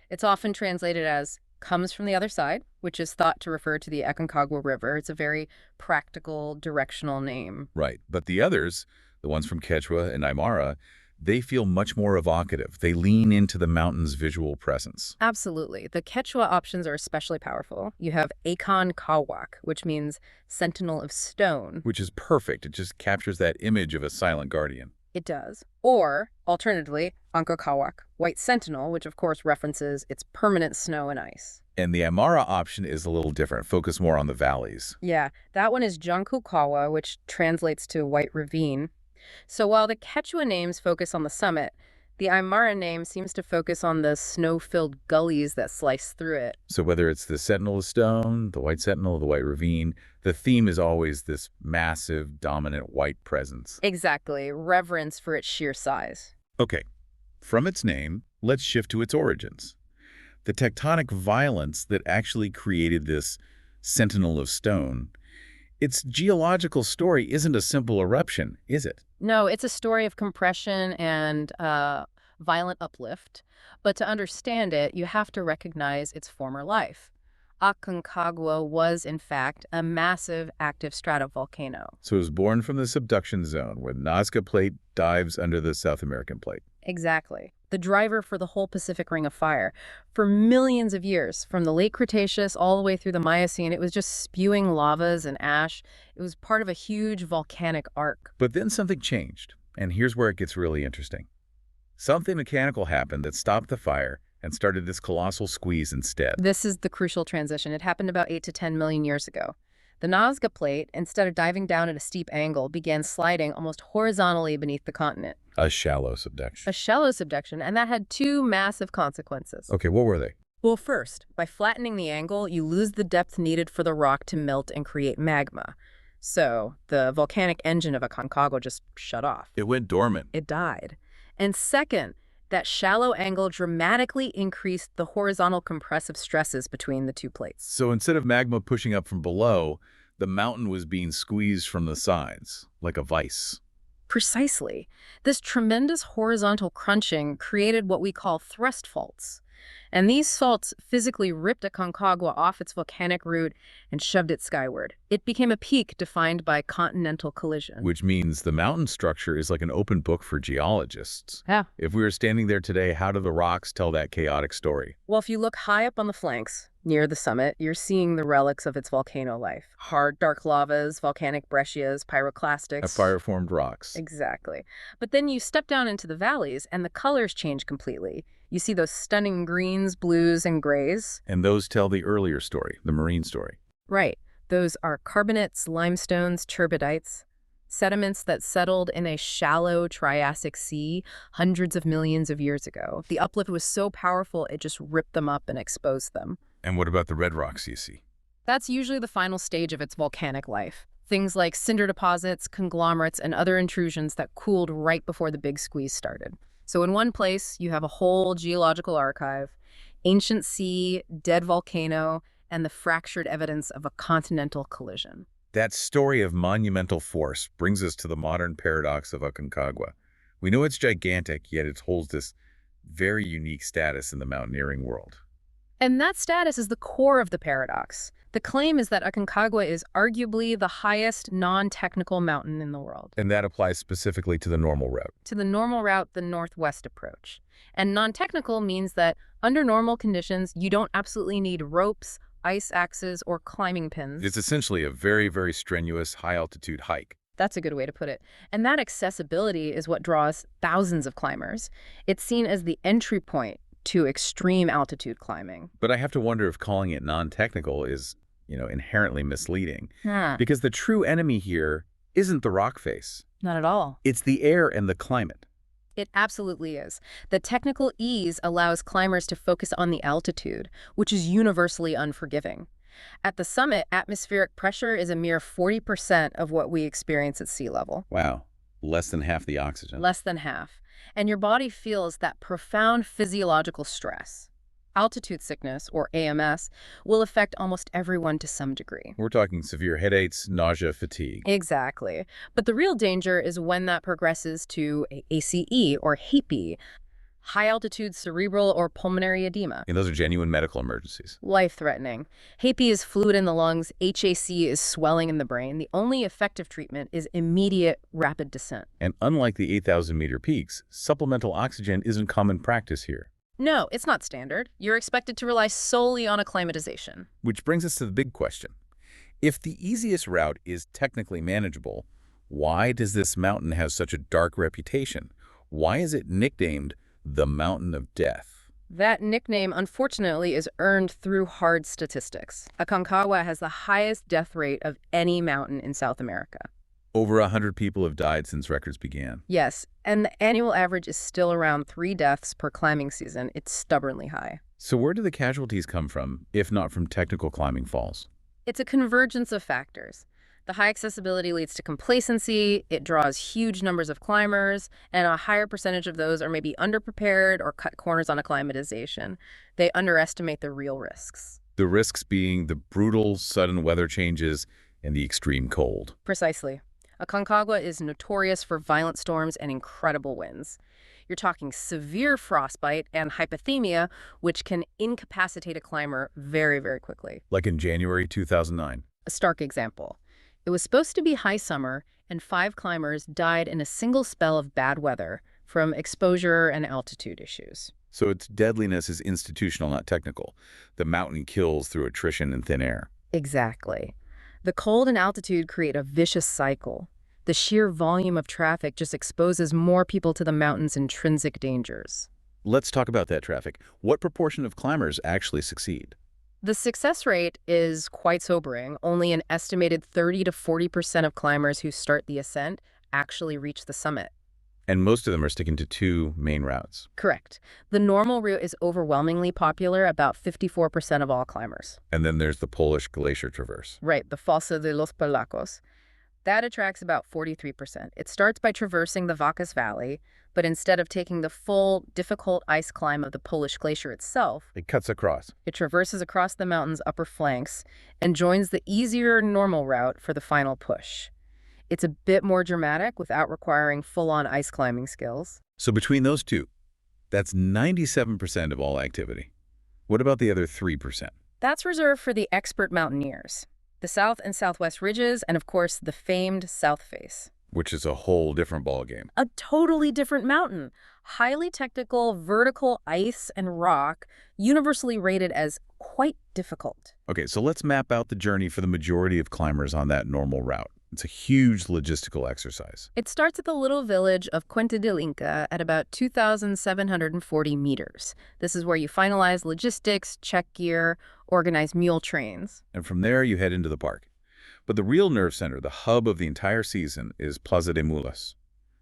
It's often translated as comes from the other side, which is thought to refer to the Aconcagua River. It's a very practical, directional name. Right, but the others, the ones from Quechua and Aymara, they feel much more evocative. They lean into the mountain's visual presence. Absolutely. The Quechua options are especially powerful. You have Aconcagua, which means sentinel of stone. Which is perfect. It just captures that image of a silent guardian. It does. Or, alternatively, Aconcagua, white sentinel, which of course references its permanent snow and ice. And the Aymara option is a little different, focus more on the valleys. Yeah, that one is Joncucawa, which translates to white ravine. So while the Quechua names focus on the summit, the Aymara name seems to focus on the snow-filled gullies that slice through it. So whether it's the Sentinel of Stone, the White Sentinel, the White Ravine, the theme is always this massive, dominant white presence. Exactly. Reverence for its sheer size. Okay, from its name, let's shift to its origins. The tectonic violence that actually created this Sentinel of Stone, its geological story isn't a simple eruption, is it? No, it's a story of compression and violent uplift. But to understand it, you have to recognize its former life. Aconcagua was, in fact, a massive active stratovolcano. So it was born from the subduction zone, where the Nazca Plate dives under the South American Plate. Exactly. the driver for the whole Pacific Ring of Fire. For millions of years, from the late Cretaceous all the way through the Miocene, it was just spewing lavas and ash. It was part of a huge volcanic arc. But then something changed, and here's where it gets really interesting. Something mechanical happened that stopped the fire and started this colossal squeeze instead. This is the crucial transition. It happened about 8 to 10 million years ago. The Nazca Plate, instead of diving down at a steep angle, began sliding almost horizontally beneath the continent. A shallow subduction. A shallow subduction, and that had two massive consequences. Okay, what were they? Well, first, by flattening the angle, you lose the depth needed for the rock to melt and create magma. So, the volcanic engine of Aconcagua just shut off. It went dormant. It died. And second, that shallow angle dramatically increased the horizontal compressive stresses between the two plates. So instead of magma pushing up from below, the mountain was being squeezed from the sides, like a vice. Precisely. This tremendous horizontal crunching created what we call thrust faults. And these faults physically ripped Aconcagua off its volcanic route and shoved it skyward. It became a peak defined by continental collision. Which means the mountain structure is like an open book for geologists. Yeah. If we were standing there today, how do the rocks tell that chaotic story? Well, if you look high up on the flanks, near the summit, you're seeing the relics of its volcano life. Hard, dark lavas, volcanic breccias, pyroclastics. Fire-formed rocks. Exactly. But then you step down into the valleys, and the colors change completely. You see those stunning greens, blues, and grays. And those tell the earlier story, the marine story. Right. Those are carbonates, limestones, turbidites, sediments that settled in a shallow Triassic sea hundreds of millions of years ago. The uplift was so powerful, it just ripped them up and exposed them. And what about the red rocks you see? That's usually the final stage of its volcanic life. Things like cinder deposits, conglomerates, and other intrusions that cooled right before the big squeeze started. So in one place, you have a whole geological archive, ancient sea, dead volcano, and the fractured evidence of a continental collision. That story of monumental force brings us to the modern paradox of Aconcagua. We know it's gigantic, yet it holds this very unique status in the mountaineering world. And that status is the core of the paradox. The claim is that Aconcagua is arguably the highest non-technical mountain in the world. And that applies specifically to the normal route. To the normal route, the northwest approach. And non-technical means that under normal conditions, you don't absolutely need ropes, ice axes, or climbing pins. It's essentially a very, very strenuous high-altitude hike. That's a good way to put it. And that accessibility is what draws thousands of climbers. It's seen as the entry point to extreme altitude climbing. But I have to wonder if calling it non-technical is, inherently misleading. Huh. Because the true enemy here isn't the rock face. Not at all. It's the air and the climate. It absolutely is. The technical ease allows climbers to focus on the altitude, which is universally unforgiving. At the summit, atmospheric pressure is a mere 40% of what we experience at sea level. Wow. Less than half the oxygen. Less than half. And your body feels that profound physiological stress. Altitude sickness, or AMS, will affect almost everyone to some degree. We're talking severe headaches, nausea, fatigue. Exactly. But the real danger is when that progresses to ACE, or HAPE, high-altitude cerebral or pulmonary edema. And those are genuine medical emergencies. Life-threatening. HAPE is fluid in the lungs. HAC is swelling in the brain. The only effective treatment is immediate, rapid descent. And unlike the 8,000-meter peaks, supplemental oxygen isn't common practice here. No, it's not standard. You're expected to rely solely on acclimatization. Which brings us to the big question. If the easiest route is technically manageable, why does this mountain have such a dark reputation? Why is it nicknamed the Mountain of Death? That nickname, unfortunately, is earned through hard statistics. Aconcagua has the highest death rate of any mountain in South America. Over 100 people have died since records began. Yes, and the annual average is still around 3 deaths per climbing season. It's stubbornly high. So where do the casualties come from, if not from technical climbing falls? It's a convergence of factors. The high accessibility leads to complacency, it draws huge numbers of climbers, and a higher percentage of those are maybe underprepared or cut corners on acclimatization. They underestimate the real risks. The risks being the brutal, sudden weather changes and the extreme cold. Precisely. Aconcagua is notorious for violent storms and incredible winds. You're talking severe frostbite and hypothermia, which can incapacitate a climber very, very quickly. Like in January 2009. A stark example. It was supposed to be high summer, and 5 climbers died in a single spell of bad weather from exposure and altitude issues. So its deadliness is institutional, not technical. The mountain kills through attrition and thin air. Exactly. The cold and altitude create a vicious cycle. The sheer volume of traffic just exposes more people to the mountain's intrinsic dangers. Let's talk about that traffic. What proportion of climbers actually succeed? The success rate is quite sobering. Only an estimated 30 to 40% of climbers who start the ascent actually reach the summit. And most of them are sticking to two main routes. Correct. The normal route is overwhelmingly popular, about 54% of all climbers. And then there's the Polish Glacier Traverse. Right, the Fossa de los Polacos. That attracts about 43%. It starts by traversing the Vacas Valley, but instead of taking the full, difficult ice climb of the Polish glacier itself, It cuts across. it traverses across the mountain's upper flanks and joins the easier normal route for the final push. It's a bit more dramatic without requiring full-on ice climbing skills. So between those two, that's 97% of all activity. What about the other 3%? That's reserved for the expert mountaineers, the south and southwest ridges, and of course the famed South Face. Which is a whole different ballgame. A totally different mountain. Highly technical, vertical ice and rock, universally rated as quite difficult. Okay, so let's map out the journey for the majority of climbers on that normal route. It's a huge logistical exercise. It starts at the little village of Puente del Inca at about 2,740 meters. This is where you finalize logistics, check gear, organize mule trains. And from there, you head into the park. But the real nerve center, the hub of the entire season, is Plaza de Mulas.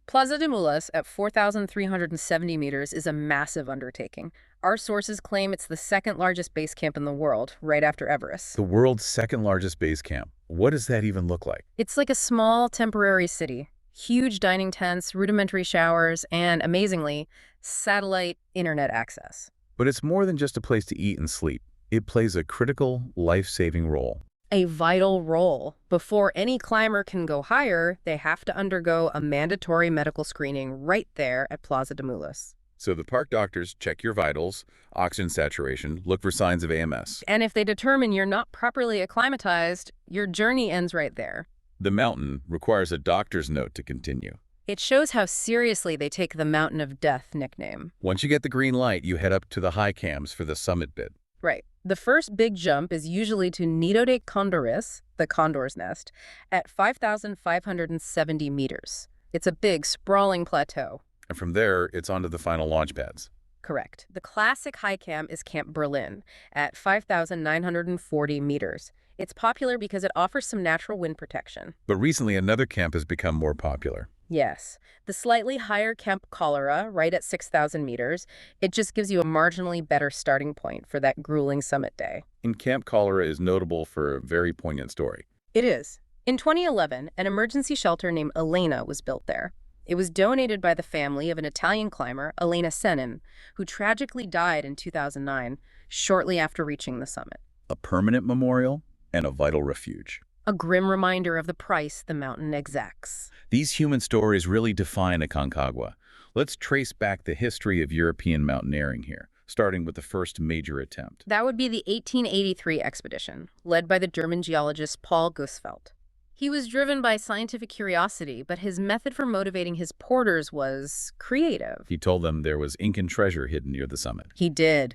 Plaza de Mulas at 4,370 meters is a massive undertaking. Our sources claim it's the second largest base camp in the world, right after Everest. The world's second largest base camp. What does that even look like? It's like a small, temporary city. Huge dining tents, rudimentary showers, and, amazingly, satellite internet access. But it's more than just a place to eat and sleep. It plays a critical, life-saving role. A vital role. Before any climber can go higher, they have to undergo a mandatory medical screening right there at Plaza de Mulas. So the park doctors check your vitals, oxygen saturation, look for signs of AMS. And if they determine you're not properly acclimatized, your journey ends right there. The mountain requires a doctor's note to continue. It shows how seriously they take the Mountain of Death nickname. Once you get the green light, you head up to the high cams for the summit bit. Right. The first big jump is usually to Nido de Condores, the condor's nest, at 5,570 meters. It's a big, sprawling plateau. And from there, it's onto the final launch pads. Correct. The classic high camp is Camp Berlin at 5,940 meters. It's popular because it offers some natural wind protection. But recently, another camp has become more popular. Yes. The slightly higher Camp Cholera, right at 6,000 meters, it just gives you a marginally better starting point for that grueling summit day. And Camp Cholera is notable for a very poignant story. It is. In 2011, an emergency shelter named Elena was built there. It was donated by the family of an Italian climber, Elena Senin, who tragically died in 2009, shortly after reaching the summit. A permanent memorial and a vital refuge. A grim reminder of the price the mountain exacts. These human stories really define Aconcagua. Let's trace back the history of European mountaineering here, starting with the first major attempt. That would be the 1883 expedition, led by the German geologist Paul Gusfeld. He was driven by scientific curiosity, but his method for motivating his porters was creative. He told them there was Incan treasure hidden near the summit. He did.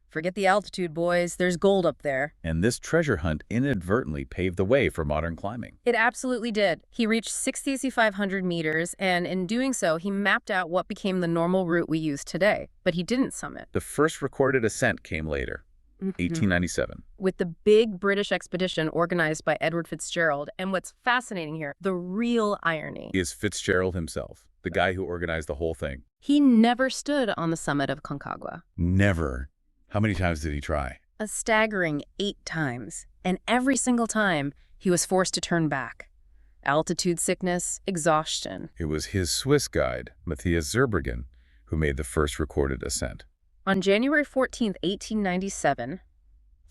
Forget the altitude, boys. There's gold up there. And this treasure hunt inadvertently paved the way for modern climbing. It absolutely did. He reached 6,500 meters, and in doing so, he mapped out what became the normal route we use today. But he didn't summit. The first recorded ascent came later, 1897. With the big British expedition organized by Edward Fitzgerald. And what's fascinating here, the real irony, Is Fitzgerald himself, the guy who organized the whole thing. he never stood on the summit of Aconcagua. Never. How many times did he try? A staggering 8 times. And every single time, he was forced to turn back. Altitude sickness, exhaustion. It was his Swiss guide, Matthias Zurbriggen, who made the first recorded ascent. On January 14, 1897,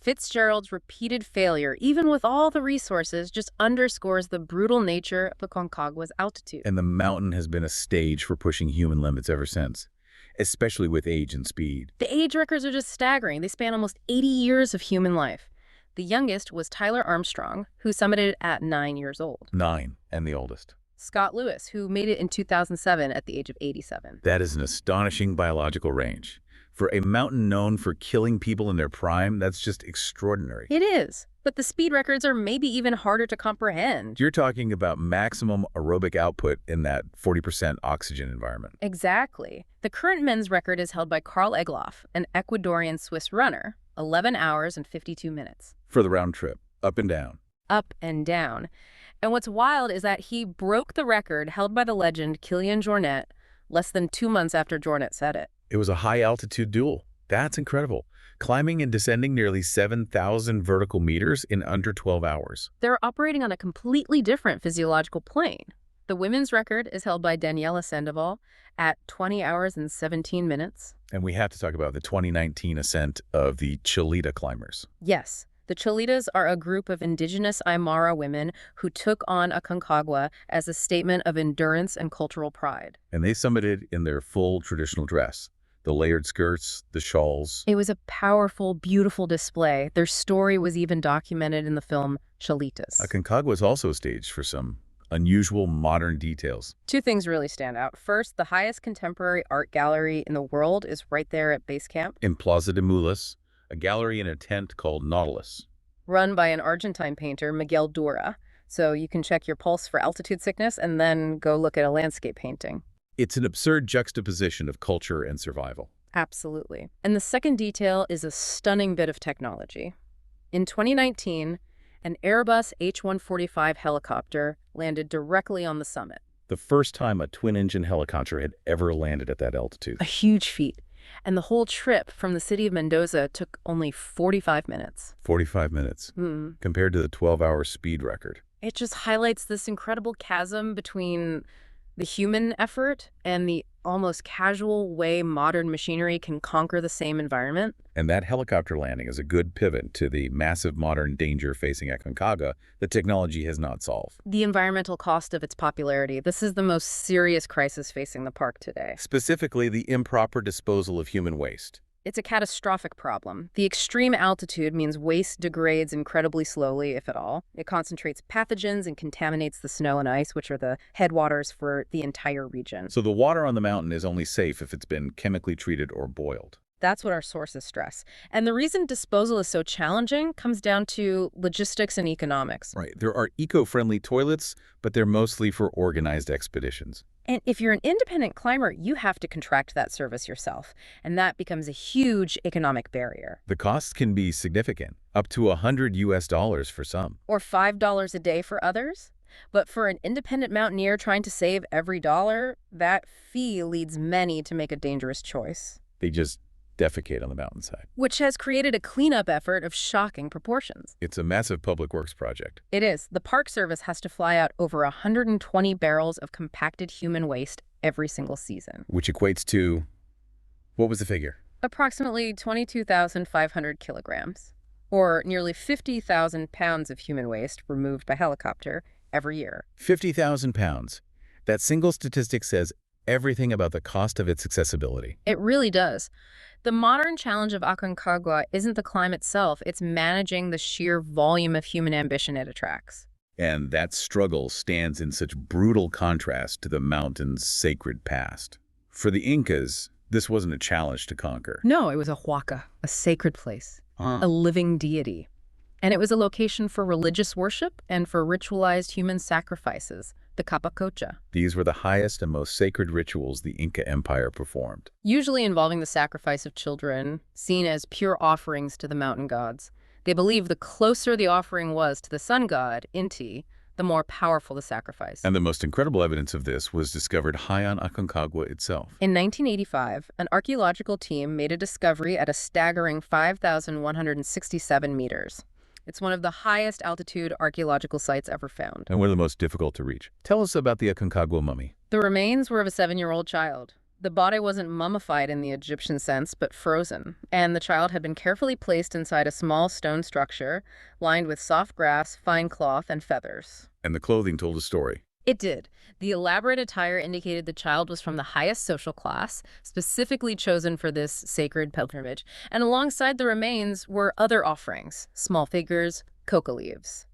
Fitzgerald's repeated failure, even with all the resources, just underscores the brutal nature of Aconcagua's altitude. And the mountain has been a stage for pushing human limits ever since, especially with age and speed. The age records are just staggering. They span almost 80 years of human life. The youngest was Tyler Armstrong, who summited at 9 years old. 9, and the oldest. Scott Lewis, who made it in 2007 at the age of 87. That is an astonishing biological range. For a mountain known for killing people in their prime, that's just extraordinary. It is. But the speed records are maybe even harder to comprehend. You're talking about maximum aerobic output in that 40% oxygen environment. Exactly. The current men's record is held by Karl Egloff, an Ecuadorian-Swiss runner, 11 hours and 52 minutes. For the round trip, up and down. Up and down. And what's wild is that he broke the record held by the legend Kilian Jornet less than 2 months after Jornet set it. It was a high-altitude duel. That's incredible. Climbing and descending nearly 7,000 vertical meters in under 12 hours. They're operating on a completely different physiological plane. The women's record is held by Daniela Sandoval at 20 hours and 17 minutes. And we have to talk about the 2019 ascent of the Cholita climbers. Yes. The Cholitas are a group of indigenous Aymara women who took on Aconcagua as a statement of endurance and cultural pride. And they summited in their full traditional dress. The layered skirts, the shawls. It was a powerful, beautiful display. Their story was even documented in the film Cholitas. Aconcagua is also staged for some unusual modern details. 2 things really stand out. First, the highest contemporary art gallery in the world is right there at base camp. In Plaza de Mulas, a gallery in a tent called Nautilus. Run by an Argentine painter, Miguel Dura. So you can check your pulse for altitude sickness and then go look at a landscape painting. It's an absurd juxtaposition of culture and survival. Absolutely. And the second detail is a stunning bit of technology. In 2019, an Airbus H-145 helicopter landed directly on the summit. The first time a twin-engine helicopter had ever landed at that altitude. A huge feat. And the whole trip from the city of Mendoza took only 45 minutes. 45 minutes, compared to the 12-hour speed record. It just highlights this incredible chasm between the human effort and the almost casual way modern machinery can conquer the same environment. And that helicopter landing is a good pivot to the massive modern danger facing Aconcagua that technology has not solved. The environmental cost of its popularity. This is the most serious crisis facing the park today. Specifically, the improper disposal of human waste. It's a catastrophic problem. The extreme altitude means waste degrades incredibly slowly, if at all. It concentrates pathogens and contaminates the snow and ice, which are the headwaters for the entire region. So the water on the mountain is only safe if it's been chemically treated or boiled. That's what our sources stress. And the reason disposal is so challenging comes down to logistics and economics. Right. There are eco-friendly toilets, but they're mostly for organized expeditions. And if you're an independent climber, you have to contract that service yourself. And that becomes a huge economic barrier. The costs can be significant, up to $100 for some. Or $5 a day for others. But for an independent mountaineer trying to save every dollar, that fee leads many to make a dangerous choice. They just defecate on the mountainside. Which has created a cleanup effort of shocking proportions. It's a massive public works project. It is. The Park Service has to fly out over 120 barrels of compacted human waste every single season. Which equates to, what was the figure? Approximately 22,500 kilograms, or nearly 50,000 pounds of human waste removed by helicopter every year. 50,000 pounds. That single statistic says everything about the cost of its accessibility. It really does. The modern challenge of Aconcagua isn't the climb itself, it's managing the sheer volume of human ambition it attracts. And that struggle stands in such brutal contrast to the mountain's sacred past. For the Incas, this wasn't a challenge to conquer. No, it was a huaca, a sacred place, a living deity. And it was a location for religious worship and for ritualized human sacrifices, the capacocha. These were the highest and most sacred rituals the Inca Empire performed. Usually involving the sacrifice of children, seen as pure offerings to the mountain gods. They believed the closer the offering was to the sun god, Inti, the more powerful the sacrifice. And the most incredible evidence of this was discovered high on Aconcagua itself. In 1985, an archaeological team made a discovery at a staggering 5,167 meters. It's one of the highest altitude archaeological sites ever found. And one of the most difficult to reach. Tell us about the Aconcagua mummy. The remains were of a 7-year-old child. The body wasn't mummified in the Egyptian sense, but frozen. And the child had been carefully placed inside a small stone structure, lined with soft grass, fine cloth, and feathers. And the clothing told a story. It did. The elaborate attire indicated the child was from the highest social class, specifically chosen for this sacred pilgrimage. And alongside the remains were other offerings, small figures, coca leaves.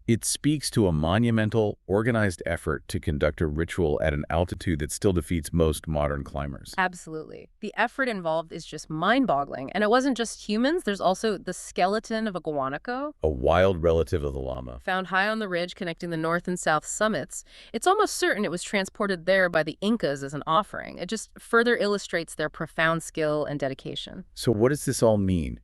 It speaks to a monumental, organized effort to conduct a ritual at an altitude that still defeats most modern climbers. Absolutely. The effort involved is just mind-boggling. And it wasn't just humans. There's also the skeleton of a guanaco, A wild relative of the llama. found high on the ridge connecting the north and south summits. It's almost certain it was transported there by the Incas as an offering. It just further illustrates their profound skill and dedication. So what does this all mean?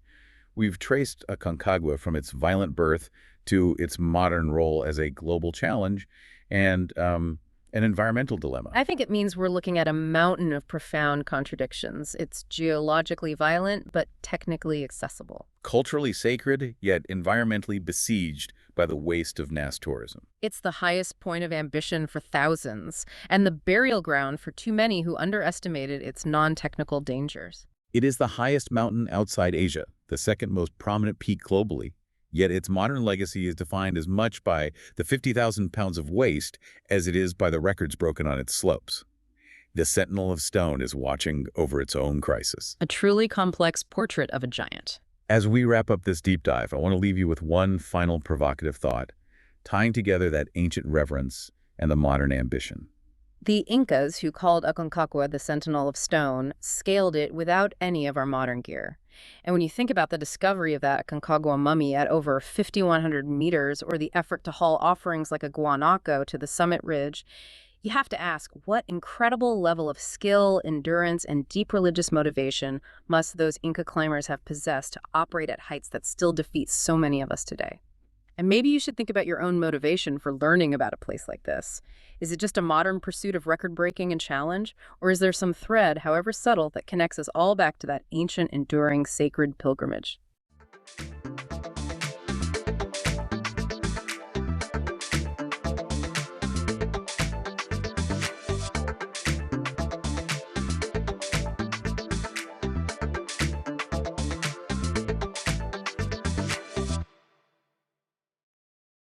We've traced Aconcagua from its violent birth to its modern role as a global challenge and an environmental dilemma. I think it means we're looking at a mountain of profound contradictions. It's geologically violent, but technically accessible. Culturally sacred, yet environmentally besieged by the waste of mass tourism. It's the highest point of ambition for thousands, and the burial ground for too many who underestimated its non-technical dangers. It is the highest mountain outside Asia, the second most prominent peak globally, yet its modern legacy is defined as much by the 50,000 pounds of waste as it is by the records broken on its slopes. The Sentinel of Stone is watching over its own crisis. A truly complex portrait of a giant. As we wrap up this deep dive, I want to leave you with one final provocative thought, tying together that ancient reverence and the modern ambition. The Incas, who called Aconcagua the Sentinel of Stone, scaled it without any of our modern gear. And when you think about the discovery of that Aconcagua mummy at over 5,100 meters, or the effort to haul offerings like a guanaco to the summit ridge, you have to ask, what incredible level of skill, endurance, and deep religious motivation must those Inca climbers have possessed to operate at heights that still defeat so many of us today? And maybe you should think about your own motivation for learning about a place like this. Is it just a modern pursuit of record-breaking and challenge? Or is there some thread, however subtle, that connects us all back to that ancient, enduring, sacred pilgrimage?